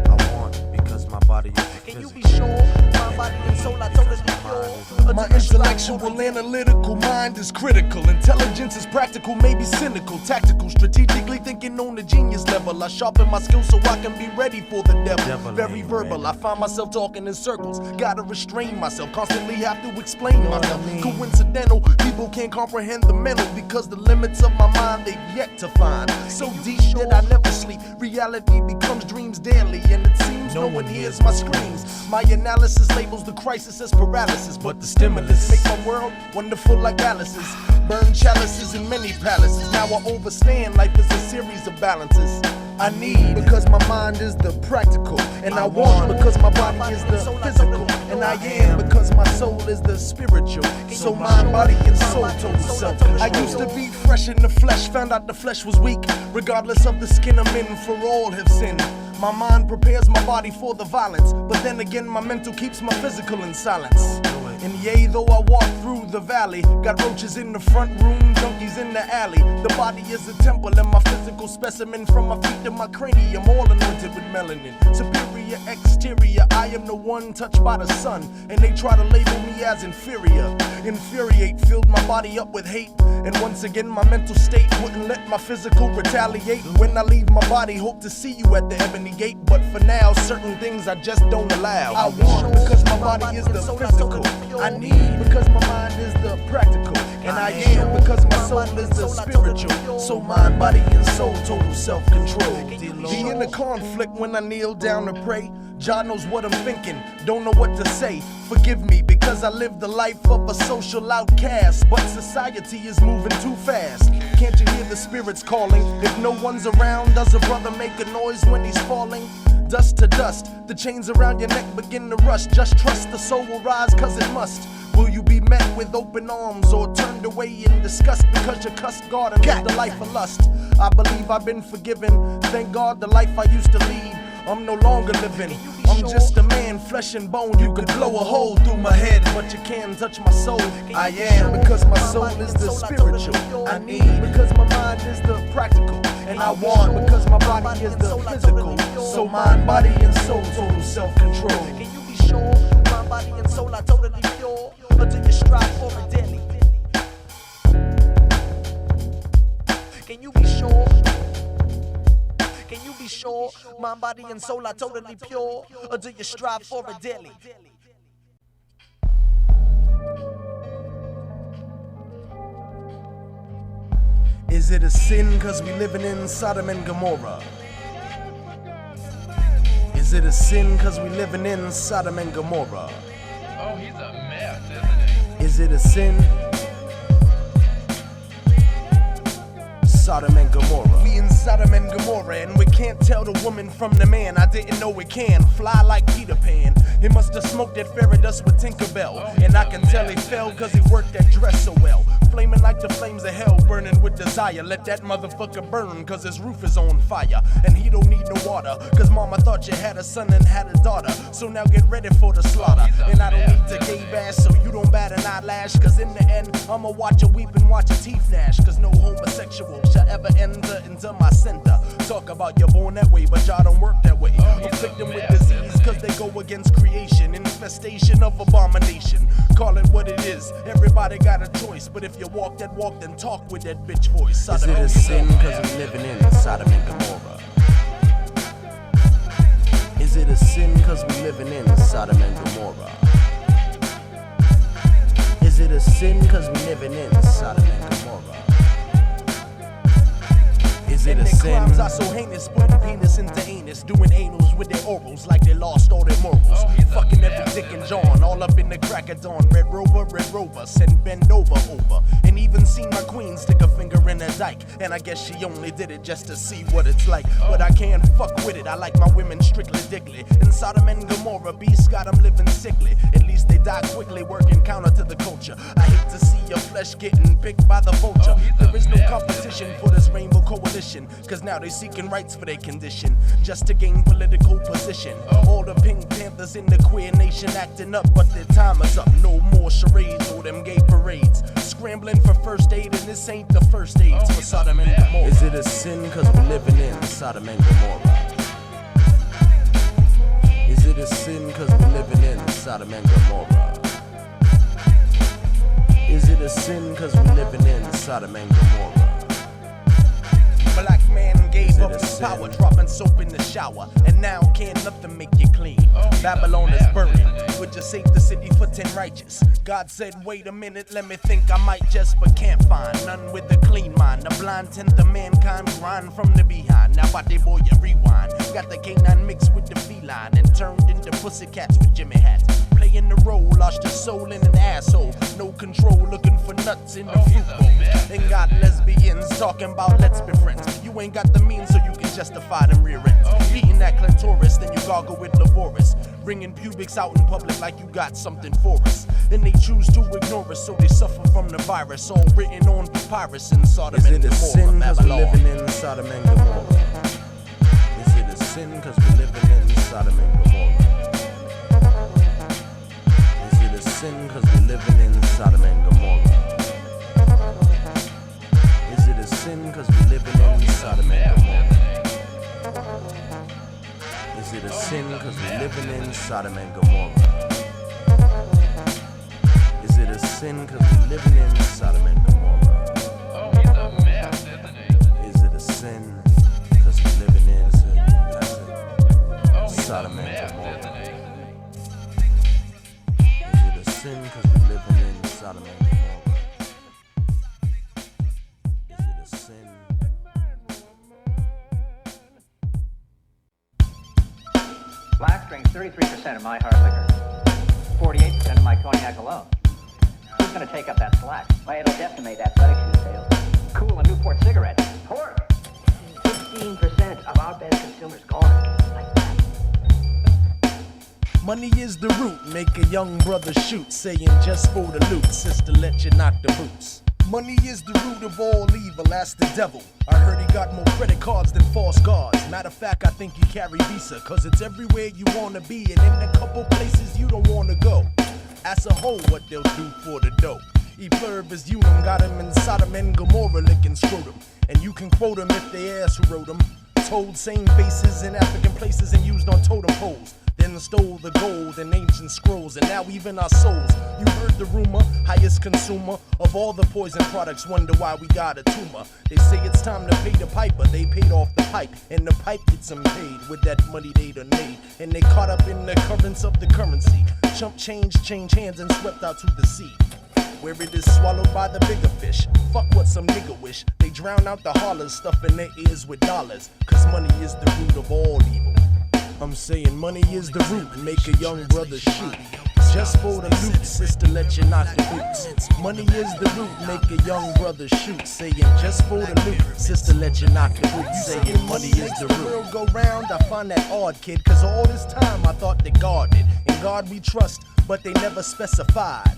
I want because my body is the
Can you be
physical.
sure my body and soul are totally pure?
My intellectual, analytical mind is critical. Intelligence is practical, maybe cynical, tactical, strategically thinking on the genius level. I sharpen my skills so I can be ready for the devil. Very verbal, I find myself talking in circles. Gotta restrain myself, constantly have to explain myself. Coincidental, people can't comprehend the mental because the limits of my mind they've yet to find. So deep that I never sleep. Reality becomes dreams daily, and it seems no one hears my screams. My analysis labels the crisis as paralysis, but the stimulus make my world wonderful like Alice's. Burn chalices in many palaces. Now I overstand life is a series of balances. I need because my mind is the practical, and I want because my body is the physical, and I am because my soul is the spiritual. So mind, body, and soul total self. I used to be fresh in the flesh, found out the flesh was weak. Regardless of the skin I'm in, for all have sinned. My mind prepares my body for the violence, but then again my mental keeps my physical in silence. And yea, though I walk through the valley, got roaches in the front room, junkies in the alley. The body is a temple, and my physical specimen from my feet to my cranium, all anointed with melanin. Superior exterior, I am the one touched by the sun, and they try to label me as inferior. Infuriate, filled my body up with hate, and once again my mental state wouldn't let my physical retaliate. When I leave my body, hope to see you at the ebony gate, but for now, certain things I just don't allow. I want because my body is the physical. I need because my mind is the practical, and I am because my soul is the spiritual. So mind, body, and soul, total self-control. The inner conflict when I kneel down to pray. Jah knows what I'm thinking, don't know what to say. Forgive me because I live the life of a social outcast, but society is moving too fast. Can't you hear the spirits calling? If no one's around, does a brother make a noise when he's falling? Dust to dust, the chains around your neck begin to rust. Just trust the soul will rise cause it must. Will you be met with open arms or turned away in disgust because you cussed God and lived a life of lust? I believe I've been forgiven, thank God the life I used to lead I'm no longer living. I'm just a man, flesh and bone. You can blow a hole through my head, but you can't touch my soul. I am because my soul is the spiritual. I need because my mind is the practical. And I want because my body is the physical. So mind, body, and soul, total self-control.
Can you be sure my body and soul are totally pure until you strive for it daily? Can you be sure? Can you be sure my body and soul are totally pure until you strive for it daily?
Is it a sin cause we living in Sodom and Gomorrah? Is it a sin cause we living in Sodom and Gomorrah?
Oh, he's a mess, isn't he?
Is it a sin? Sodom and Gomorrah. We in Sodom and Gomorrah, and we can't tell the woman from the man. I didn't know we can fly like Peter Pan. He must have smoked that fairy dust with Tinkerbell, and I can tell he fell cause he worked that dress so well. Flaming like the flames of hell, burning with desire. Let that motherfucker burn cause his roof is on fire. And he don't need no water cause mama thought you had a son and had a daughter. So now get ready for the slaughter. And I don't need to gay bash so you don't bat an eyelash, cause in the end I'ma watch you weep and watch your teeth gnash. Cause no homosexual shall ever enter into my center. Talk about you're born that way but y'all don't work that way. Afflict them with disease cause they go against creation. Infestation of abomination. Call it what it is, everybody got a choice. But if you walk that walk, then talk with that bitch voice. Sodom is it a sin cause we living in Sodom and Gomorrah? Is it a sin cause we living in Sodom and Gomorrah? Is it a sin cause we living in Sodom and Gomorrah? Is it a sin? Crimes are so heinous, putting penis into anus, doing anals with their orals like they lost all their morals. Fucking every Dick and John, all up in the crack of dawn. Red Rover, send bend over. And even seen my queen stick a finger in a dyke. And I guess she only did it just to see what it's like. But I can't fuck with it, I like my women strictly dickly. In Sodom and Gomorrah, beast got them living sickly. At least they die quickly, working counter to the culture. I hate to see your flesh getting picked by the vulture. There is no competition for this rainbow coalition, cause now they seeking rights for their condition, just to gain political position. All the Pink Panthers in the queer nation acting up, but their time is up. No more charades or them gay parades. Scrambling for first aid, and this ain't the first aid for Sodom and Gomorrah. Is it a sin cause we living in Sodom and Gomorrah? Is it a sin cause we living in Sodom and Gomorrah? Is it a sin cause we living in Sodom and Gomorrah? Black man gave up his power, dropping soap in the shower, and now can't nothing make you clean. Babylon is burning, would you save the city for 10 righteous? God said, wait a minute, let me think, I might just, but can't find none with a clean mind. The blind tenth of mankind grind from the behind. Now body boy, you rewind. Got the canine mixed with the feline and turned into pussycats with Jimmy hats. Playing the role, lost your soul in an asshole. No control, looking for nuts in the fruit bowl. Then got lesbians talking about let's be friends. You ain't got the means so you can justify them rear ends. Eating that clitoris, then you gargle with laborious. Bringing pubics out in public like you got something for us. And they choose to ignore us, so they suffer from the virus. All written on papyrus in Sodom and Gomorrah. Is it a sin cause we living in Sodom and Gomorrah? Is it a sin cause we living in Sodom and Gomorrah? Is it a sin cause we living in Sodom and Gomorrah? Is it a sin cause we living in Sodom and Gomorrah? Is it a sin cause we living in Sodom and Gomorrah? Is it a sin cause we living in Sodom and Gomorrah?
Oh, he's a mess, isn't he?
Is it a sin cause we living in Sodom and Gomorrah? Is it a sin cause we living in Sodom and Gomorrah? Is it a sin?
Black drinks 33% of my hard liquor, 48% of my cognac alone. Who's going to take up that slack? Why, it'll decimate athletic shoe sales. Cool, a Newport cigarette. Pork. 15% of our best consumers gone. Like that.
Money is the root, make a young brother shoot, saying just for the loot, sister let you knock the boots. Money is the root of all evil, ask the devil. I heard he got more credit cards than false guards. Matter of fact, I think you carry Visa, cause it's everywhere you wanna be and in a couple places you don't wanna go. As a whole, what they'll do for the dough. E pluribus unum got him in Sodom and Gomorrah licking scrotum. And you can quote him if they ask who wrote him. Told same faces in African places and used on totem poles. Then stole the gold and ancient scrolls, and now even our souls. You heard the rumor, highest consumer of all the poison products, wonder why we got a tumor. They say it's time to pay the piper, they paid off the pipe, and the pipe gets them paid with that money they done made. And they caught up in the currents of the currency. Chump change hands and swept out to the sea. where it is swallowed by the bigger fish. Fuck what some nigga wish. They drown out the hollers, stuffing their ears with dollars. Cause money is the root of all evil. I'm saying money is the root, make a young brother shoot. Just for the loot, sister, let you knock the boots. Money is the root, make a young brother shoot. Saying just for the loot, sister, let you knock the boots. Saying money is the root. The world go round, I find that odd, kid. Cause all this time I thought that God did. In God we trust, but they never specified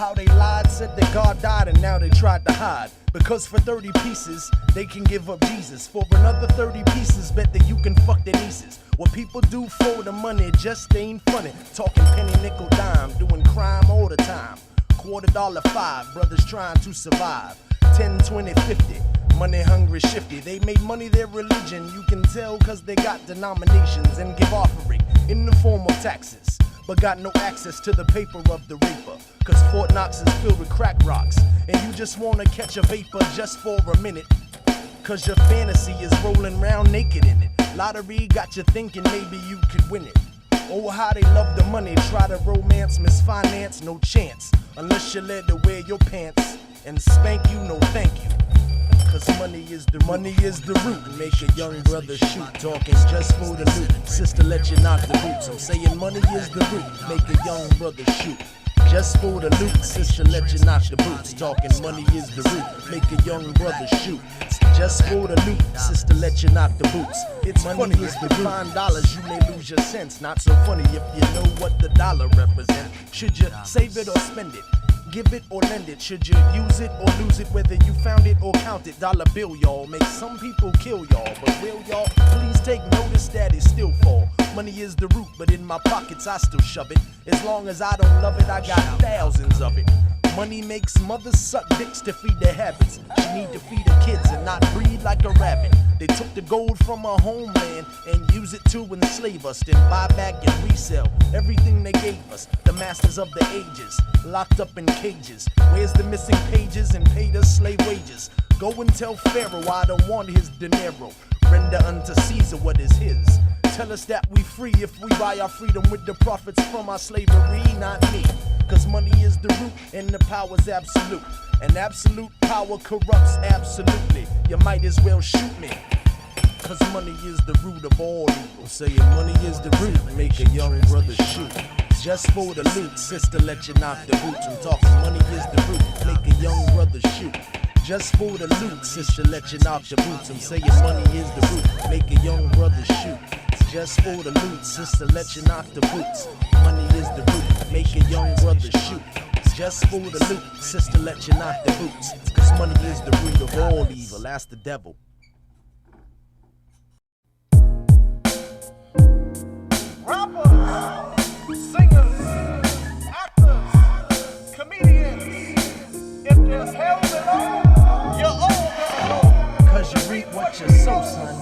how they lied, said that God died, and now they tried to hide. Because for 30 pieces, they can give up Jesus. For another 30 pieces, bet that you can fuck their nieces. What people do for the money just ain't funny. Talking penny, nickel, dime, doing crime all the time. $quarter-$5, brothers trying to survive. 10, 20, 50, money hungry, shifty. They made money their religion, you can tell cause they got denominations and give offering in the form of taxes. But got no access to the paper of the raper. Cause Fort Knox is filled with crack rocks. And you just wanna catch a vapor just for a minute. Cause your fantasy is rolling around naked in it. Lottery got you thinking maybe you could win it. Oh, how they love the money, try to romance, misfinance, no chance. Unless you're led to wear your pants and spank you, no thank you. Cause money is the root, make a young brother shoot. Talking just for the loot, sister let you knock the boots. I'm saying money is the root, make a young brother shoot. Just for the loot, sister let you knock the boots. Talking money is the root, make a young brother shoot. Just for the loot, sister let you knock the boots. It's money is the root. Find dollars, you may lose your sense. Not so funny if you know what the dollar represents. Should you save it or spend it? Give it or lend it, should you use it or lose it, whether you found it or count it. Dollar bill, y'all, make some people kill y'all. But will y'all please take notice that it still fall? Money is the root, but in my pockets I still shove it. As long as I don't love it, I got thousands of it. Money makes mothers suck dicks to feed their habits. She need to feed her kids and not breed like a rabbit. They took the gold from our homeland and use it to enslave us, then buy back and resell everything they gave us. The masters of the ages, locked up in cages. Where's the missing pages and paid us slave wages? Go and tell Pharaoh I don't want his dinero. Render unto Caesar what is his. Tell us that we free if we buy our freedom with the profits from our slavery, not me. Cause money is the root and the power's absolute. And absolute power corrupts absolutely. You might as well shoot me. Cause money is the root of all evil. Saying money is the root, make a young brother shoot. Just for the loot, sister let you knock the boots. I'm talking money is the root, make a young brother shoot. Just for the loot, sister let you knock the boots. I'm saying money is the root, make a young brother shoot. Just for the loot, sister let you knock the boots. Money is the root, make a young brother shoot. Just for the loot, sister let you knock the boots. Cause money is the root of all evil, that's the devil.
Rappers, singers, actors, comedians. If there's hell below, you're all gonna know.
Cause you reap what you sow, son.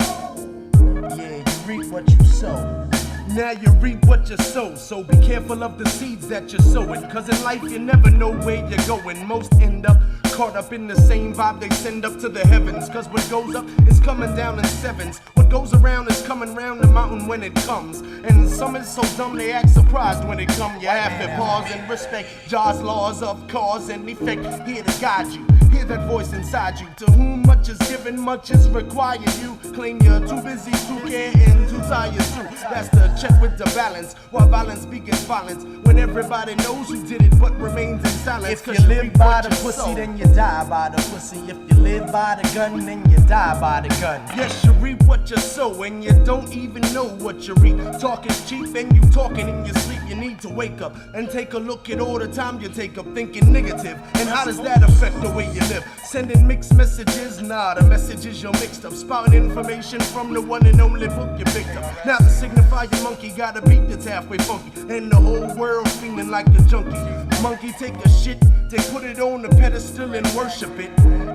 Yeah, you reap what you sow.
Now you reap what you sow, so be careful of the seeds that you're sowing. Cause in life you never know where you're going. Most end up caught up in the same vibe they send up to the heavens. Cause what goes up is coming down in sevens. What goes around is coming round the mountain when it comes. And some is so dumb they act surprised when it come. You have to pause and respect God's laws of cause and effect here to guide you. Hear that voice inside you. To whom much is given, much is required. You claim you're too busy to care and too tired to. That's the check with the balance. While violence begins violence. When everybody knows who did it but remains in silence.
If you live by the pussy, then you die by the pussy. If you live by the gun, then you die by the gun.
Yes, you reap what you sow and you don't even know what you reap. Talk is cheap and you talking in your sleep. You need to wake up and take a look at all the time you take up thinking negative. And how does that affect the way you live? Sending mixed messages? Nah, the messages you're mixed up. Spouting information from the one and only book you picked up. Now the signifying monkey got a beat that's halfway funky. And the whole world feeling like a junkie. Monkey take a shit, they put it on the pedestal and worship it.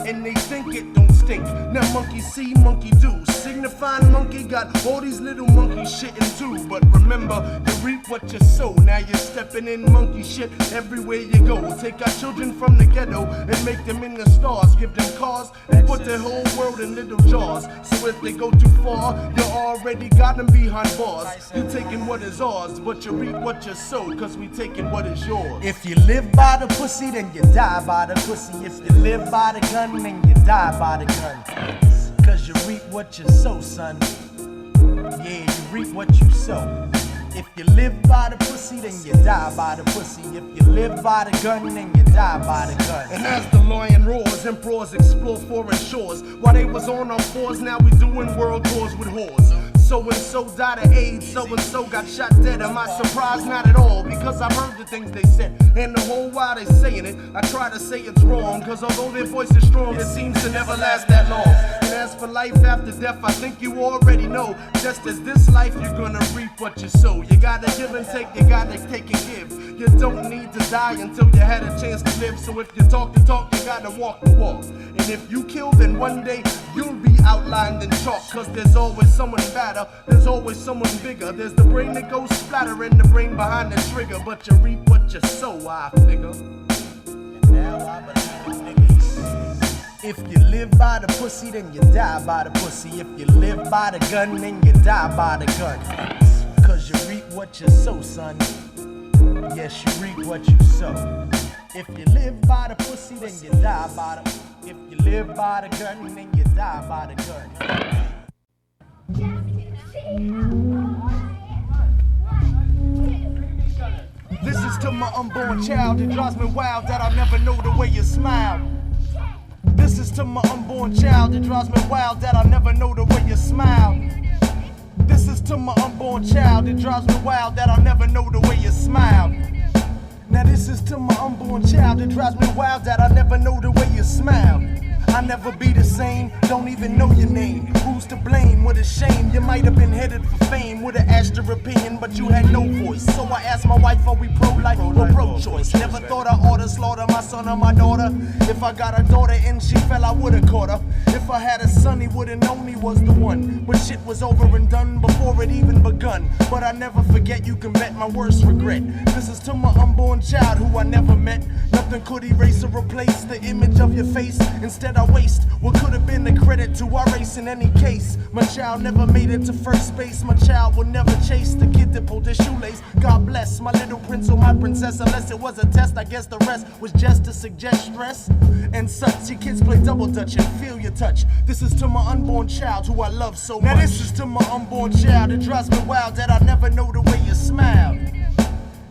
And they think it don't stink. Now monkey see, monkey do. Signifying monkey got all these little monkeys shitting too. But remember, you reap what you sow. Now you're stepping in monkey shit everywhere you go. Take our children from the ghetto and
and make them in the stars. Give them cars and put the whole world in little jars. So if they go too far, you already got them behind bars. You taking what is ours, but you reap what you sow, cause we taking what is yours.
If you live by the pussy, then you die by the pussy. If you live by the gun, then you die by the gun. Cause you reap what you sow, son. Yeah, you reap what you sow. If you live by the pussy, then you die by the pussy. If you live by the gun, then you die by the gun.
And as the lion roars, emperors explore foreign shores. While they was on our fours, now we doing world tours with whores. So-and-so died of AIDS, so-and-so got shot dead. Am I surprised? Not at all, because I've heard the things they said. And the whole while they saying it, I try to say it's wrong, cause although their voice is strong, it seems to never last that long. And as for life after death, I think you already know. Just as this life, you're gonna reap what you sow. You gotta give and take, you gotta take and give. You don't need to die until you had a chance to live. So if you talk the talk, you gotta walk the walk. And if you kill, then one day you'll be outlined in chalk. Cause there's always someone badder, there's always someone bigger. There's the brain that goes splatter and the brain behind the trigger. But you reap what you sow, I figure. And now I believe niggas. If you live by the pussy, then you die by the pussy. If you live by the gun, then you die by the gun. Cause you reap what you sow, son. Yes, you reap what you sow. If you live by the pussy, then you die by the. If you live by the gun, then you die by the gun. This is to my unborn child. It drives me wild that I never know the way you smile. This is to my unborn child. It drives me wild that I never know the way you smile. This is to my unborn child. It drives me wild that I never know the way you smile. Now this is to my unborn child. It drives me wild that I never know the way you smile. I never be the same, don't even know your name. Who's to blame? What a shame. You might have been headed for fame. Would've asked your opinion, but you had no voice. So I asked my wife, are we pro-life or pro-choice? Never thought I oughta slaughter my son or my daughter. If I got a daughter and she fell, I would've caught her. If I had a son, he would've known he was the one. But shit was over and done before it even begun. But I never forget, you can bet my worst regret. This is to my unborn child who I never met. Nothing could erase or replace the image of your face. Instead I waste what could have been the credit to our race in any case. My child never made it to first base. My child will never chase the kid that pulled their shoelace. God bless my little prince or my princess. Unless it was a test, I guess the rest was just to suggest stress and such. You kids play double dutch and feel your touch. This is to my unborn child who I love so much. Now this is to my unborn child. It drives me wild that I never know the way you smile.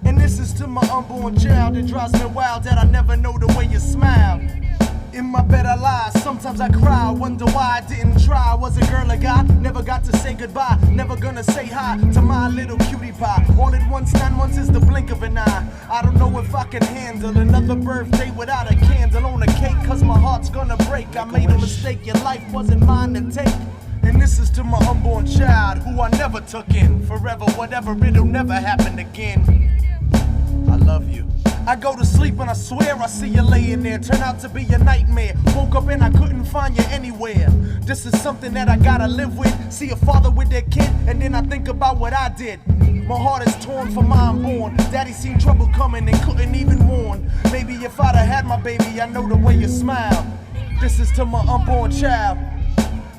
And this is to my unborn child. It drives me wild that I never know the way you smile. In my bed I lie, sometimes I cry, wonder why I didn't try. Was a girl a guy? Never got to say goodbye. Never gonna say hi to my little cutie pie. All at once, 9 months is the blink of an eye. I don't know if I can handle another birthday without a candle on a cake. Cause my heart's gonna break. I made a mistake, your life wasn't mine to take. And this is to my unborn child who I never took in. Forever, whatever, it'll never happen again. I love you. I go to sleep and I swear I see you laying there. Turn out to be a nightmare. Woke up and I couldn't find you anywhere. This is something that I gotta live with. See a father with their kid and then I think about what I did. My heart is torn for my unborn. Daddy seen trouble coming and couldn't even warn. Maybe if I'd have had my baby, I know the way you smile. This is to my unborn child.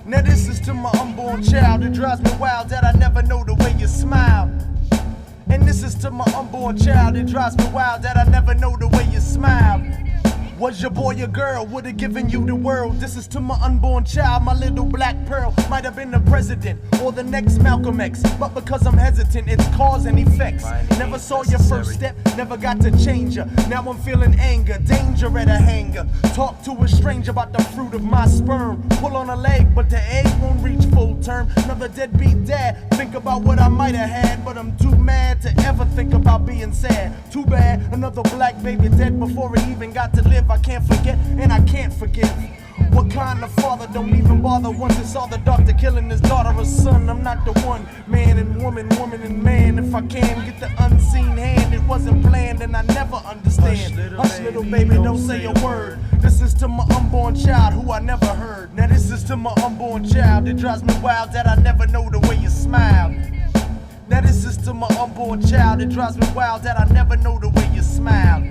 Now this is to my unborn child. It drives me wild that I never know the way you smile. And this is to my unborn child. It drives me wild that I never know the way you smile. Was your boy a girl? Would've given you the world. This is to my unborn child, my little black pearl. Might have been the president or the next Malcolm X. But because I'm hesitant, it's cause and effects. Never saw your first step, never got to change her. Now I'm feeling anger, danger at a hanger. Talk to a stranger about the fruit of my sperm. Pull on a leg, but the egg won't reach full term. Another deadbeat dad, think about what I might have had. But I'm too mad to ever think about being sad. Too bad, another black baby dead before he even got to live. I can't forget and I can't forgive. What kind of father don't even bother once he saw the doctor killing his daughter or son? I'm not the one. Man and woman, woman and man. If I can get the unseen hand, it wasn't planned and I never understand. Hush little baby, don't say a word. This is to my unborn child who I never heard. Now this is to my unborn child. It drives me wild that I never know the way you smile. Now this is to my unborn child. It drives me wild that I never know the way you smile.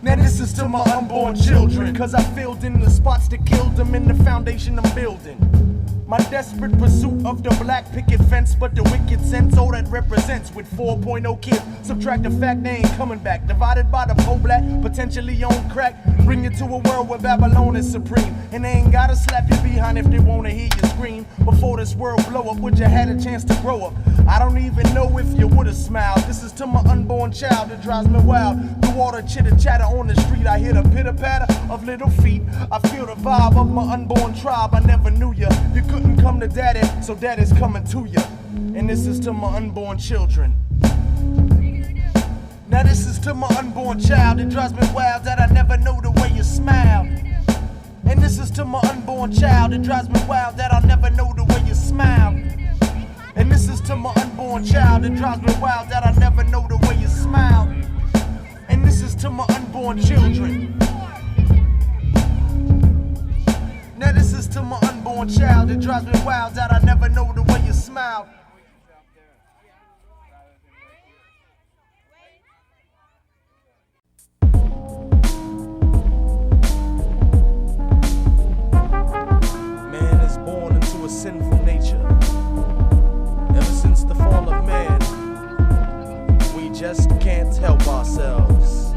Now this is to my unborn children, cause I filled in the spots that killed them in the foundation I'm building. My desperate pursuit of the black picket fence, but the wicked sense, all that represents with 4.0 kids. Subtract the fact they ain't coming back. Divided by the pro-black, potentially on crack. Bring you to a world where Babylon is supreme. And they ain't gotta slap you behind if they wanna hear you scream. Before this world blow up, would you had a chance to grow up? I don't even know if you would've smiled. This is to my unborn child that drives me wild. Through all the chitter chatter on the street, I hear the pitter patter of little feet. I feel the vibe of my unborn tribe. I never knew you. You couldn't come to daddy, so daddy's coming to you. And this is to my unborn children. Now this is to my unborn child. It drives me wild that I never know the way you smile. And this is to my unborn child. It drives me wild that I'll never know the way you smile. And this is to my unborn child. It drives me wild that I never know the way you smile. And this is to my unborn children. Now this is to my unborn child. It drives me wild that I never know the way you smile. Man is born into a sinful nature. Ever since the fall of man, we just can't help ourselves.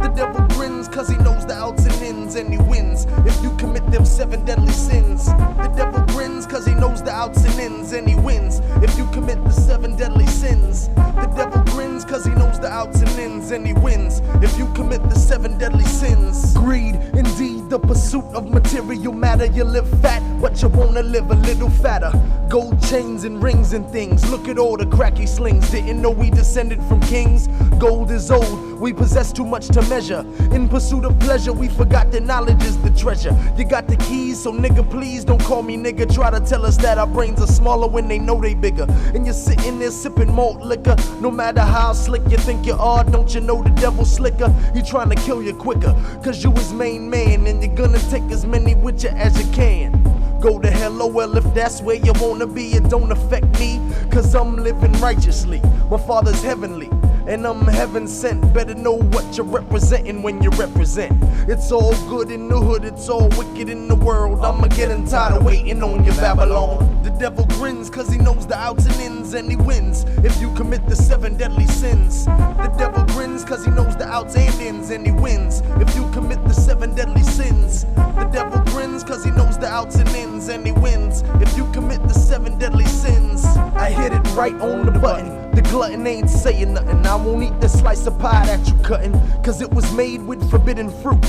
The devil grins cause he knows the outs and ins, and he wins if you commit them 7 deadly sins. The devil grins cause he knows the outs and ins, and he wins if you commit the 7 deadly sins. The devil grins cause he knows the outs and ins, and he wins if you commit the 7 deadly sins. Greed, indeed, the pursuit of material matter. You live fat, but you wanna live a little fatter. Gold chains and rings and things. Look at all the cracky slings. Didn't know we descended from kings. Gold is old, we possess too much to measure. In pursuit of pleasure, we forgot that knowledge is the treasure. You got the keys, so nigga, please don't call me nigga. Try to tell us that our brains are smaller when they know they bigger. And you're sitting there sipping malt liquor. No matter how slick you think you are, don't you know the devil's slicker? He trying to kill you quicker, cause you his main man, and you're gonna take as many with you as you can. Go to hell, oh well, if that's where you wanna be, it don't affect me, cause I'm living righteously. My father's heavenly, and I'm heaven sent. Better know what you're representing when you represent. It's all good in the hood, it's all wicked in the world. I'ma getting tired of waiting on you, Babylon. The devil grins cause he knows the outs and ins, and he wins if you commit the 7 deadly sins. The devil grins cause he knows the outs and ins, and he wins if you commit the 7 deadly sins. The devil grins cause he knows the outs and ins, and he wins if you commit the 7 deadly sins. I hit it right on the button. The glutton ain't saying nothing. I won't eat the slice of pie that you cutting, cause it was made with forbidden fruit.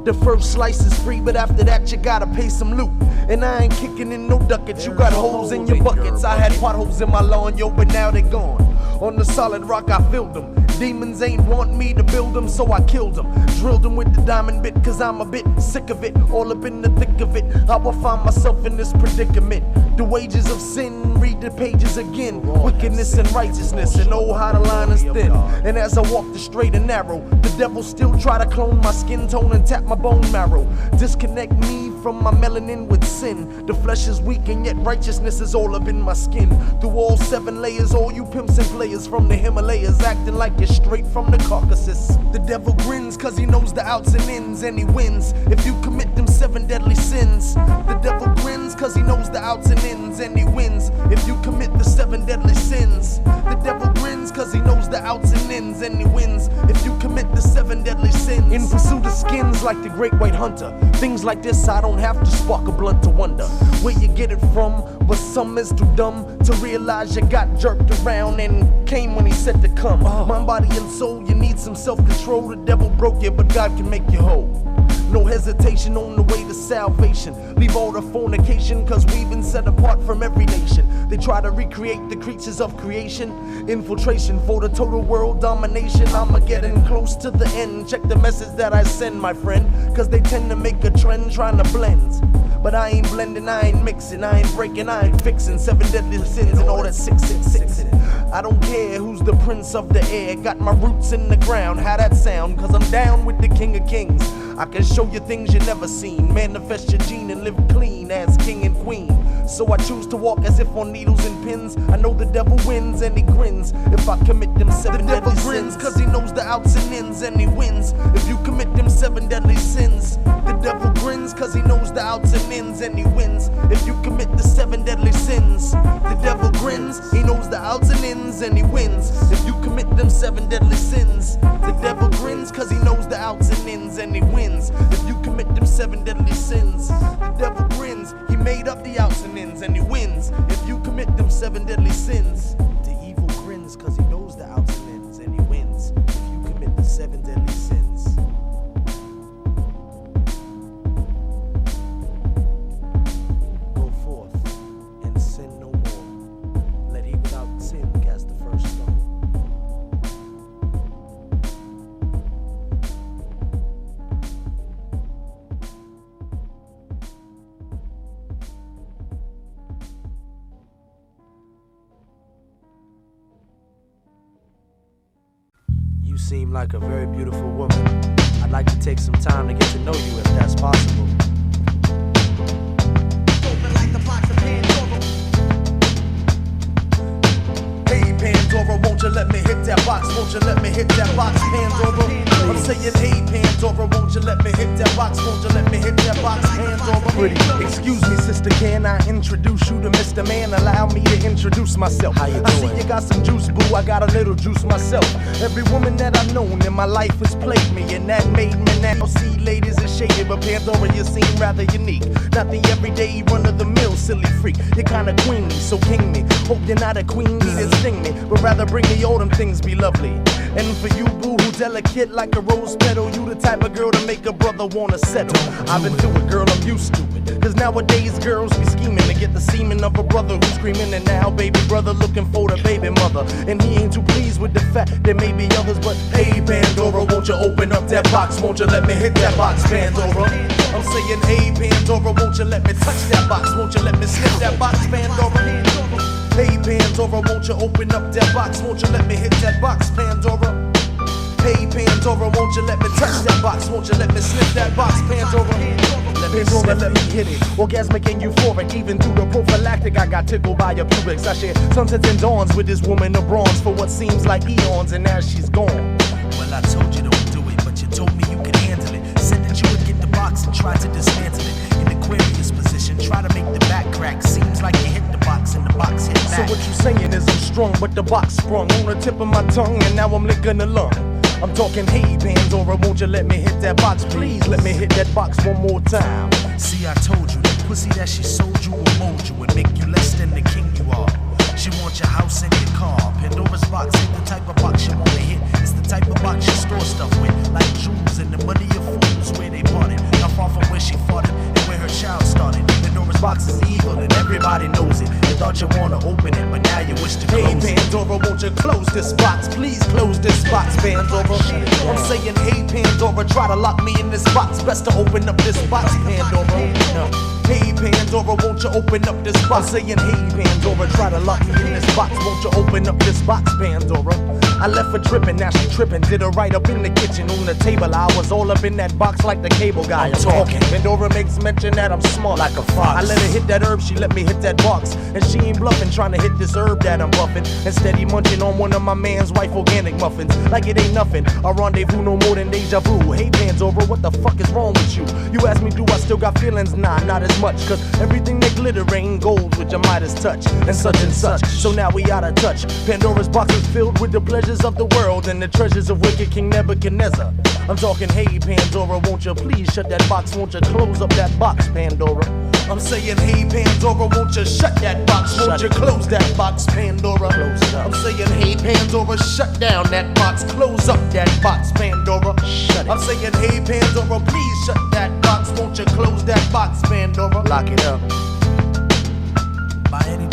The first slice is free, but after that you gotta pay some loot. And I ain't kicking in no ducats. You got holes in your buckets. I had potholes in my lawn, yo, but now they gone. On the solid rock I filled them. Demons ain't want me to build them, so I killed them. Drilled them with the diamond bit, cause I'm a bit sick of it. All up in the thick of it, how I find myself in this predicament. The wages of sin, read the pages again. Wickedness and righteousness, and oh how the line is thin. And as I walk the straight and narrow, the devil still try to clone my skin tone and tap my bone marrow. Disconnect me from my melanin with sin. The flesh is weak and yet righteousness is all up in my skin. Through all 7 layers, all you pimps and players from the Himalayas acting like you're straight from the Caucasus. The devil grins cause he knows the outs and ins, and he wins if you commit them 7 deadly sins. The devil grins cause he knows the outs and ins, and he wins if you commit the 7 deadly sins. The devil grins cause he knows the outs and ins, and he wins if you commit the 7 deadly sins. In pursuit of skins like the great white hunter. Things like this I don't have to spark a blunt to wonder where you get it from, but some is too dumb to realize you got jerked around and came when he said to come. Mind, body, and soul, you need some self-control. The devil broke you, but God can make you whole. No hesitation on the way to salvation. Leave all the fornication, cause we've been set apart from every nation. They try to recreate the creatures of creation. Infiltration for the total world domination. I'ma getting close to the end. Check the message that I send, my friend, cause they tend to make a trend trying to blend. But I ain't blending, I ain't mixing, I ain't breaking, I ain't fixing 7 deadly sins and all that 666. I don't care who's the prince of the air. Got my roots in the ground, how that sound? Cause I'm down with the king of kings. I can show you things you never seen. Manifest your gene and live clean as king and queen.
So I choose to walk as if on needles and pins. I know the devil wins and he grins if I commit them 7 deadly sins. The devil grins cause he knows the outs and ins, and he wins if you commit them 7 deadly sins. The devil grins cause he knows the outs and ins, and he wins if you commit the 7 deadly sins. The devil grins, he knows the outs and ins, and he wins if you commit them 7 deadly sins. The devil grins cause he knows the outs and ins, and he wins if you commit them 7 deadly sins. The devil grins, he made up the outs and ins, and he wins if you commit them 7 deadly sins. The evil grins cause he knows the outs and ins, and he wins if you commit the 7 deadly sins. Go forth and sin no more. Let he without sin cast the first stone. You seem like a very beautiful woman. I'd like to take some time to get to know you if that's possible. Open like the box of Pandora. Hey Pandora, won't you let me hit that box? Won't you let me hit that box, Pandora? I'm saying, hey Pandora, won't you let me hit that box? Won't you let me hit that box, Pandora? Pretty. Excuse me, sister, can I introduce you to Mr. Man? Allow me to introduce myself. How you doing? I see you got some juice, boo. I got a little juice myself. Every woman that I've known in my life has played me, and that made me now see ladies is shaded, but Pandora, you seem rather unique. Not the everyday run-of-the-mill silly freak. You're kinda queenly, so king me. Hope you're not a queen bee to sting me, but rather bring me all them things be lovely. And for you, boo, who delicate like a rose petal, you the type of girl to make a brother wanna settle. I've been through it, girl, I'm used to it. Cause nowadays girls be scheming to get the semen of a brother who's screaming, and now baby brother looking for the baby mother. And he ain't too pleased with the fact there may be others, but hey Pandora, won't you open up that box? Won't you let me hit that box, Pandora? I'm saying, hey Pandora, won't you let me touch that box? Won't you let me sniff that box, Pandora? Hey Pandora, won't you open up that box? Won't you let me hit that box, Pandora? Hey Pandora, won't you let me touch that box? Won't you let me sniff that box, Pandora? Pandora, let me hit it. Orgasmic and euphoric, even through the prophylactic, I got tickled by your pubics. I share sunsets and dawns with this woman of bronze for what seems like eons, and now she's gone.
Well, I told you don't do it, but you told me you could handle it. Said that you would get the box and try to dismantle it. In Aquarius position, try to make the back crack. Seems like you hit the box and the box hit back.
So what you saying is I'm strong, but the box sprung on the tip of my tongue, and now I'm licking the lung. I'm talking, hey Pandora, won't you let me hit that box? Please let me hit that box one more time.
See, I told you, that pussy that she sold you will mold you and make you less than the king you are. She wants your house and your car. Pandora's box ain't the type of box you wanna hit. It's the type of box you store stuff with, like jewels and the money of fools where they bought it. Not far from where she fought it and where her child started. Pandora's box is evil and everybody knows it. You thought you wanna open it, but now you wish to close it.
Hey Pandora, won't you close this box? Please close this box, Pandora. I'm saying, hey Pandora, try to lock me in this box. Best to open up this box, Pandora. Hey Pandora, won't you open up this box? I'm saying, hey Pandora, try to lock me in this box. Won't you open up this box, Pandora? I left her dripping, now she tripping. Did her right up in the kitchen on the table. I was all up in that box like the cable guy. I'm talking. Pandora makes mention that I'm smart like a fox. I let her hit that herb, she let me hit that box. And she ain't bluffing, trying to hit this herb that I'm buffing. Instead he munching on one of my man's wife organic muffins. Like it ain't nothing, a rendezvous no more than deja vu. Hey Pandora, what the fuck is wrong with you? You ask me, do I still got feelings? Nah, not as much. Cause everything that glitter ain't gold with your Midas touch. And such. So now we out of touch. Pandora's box is filled with the pleasures of the world and the treasures of wicked King Nebuchadnezzar. I'm talking, hey Pandora, won't you please shut that box? Won't you close up that box, Pandora? I'm saying, hey Pandora, won't you shut that box? Won't you close that box, Pandora? I'm saying, hey Pandora, shut down that box. Close up that box, Pandora. I'm saying, hey Pandora, please shut that box. Won't you close that box, Pandora? Lock it up.
By any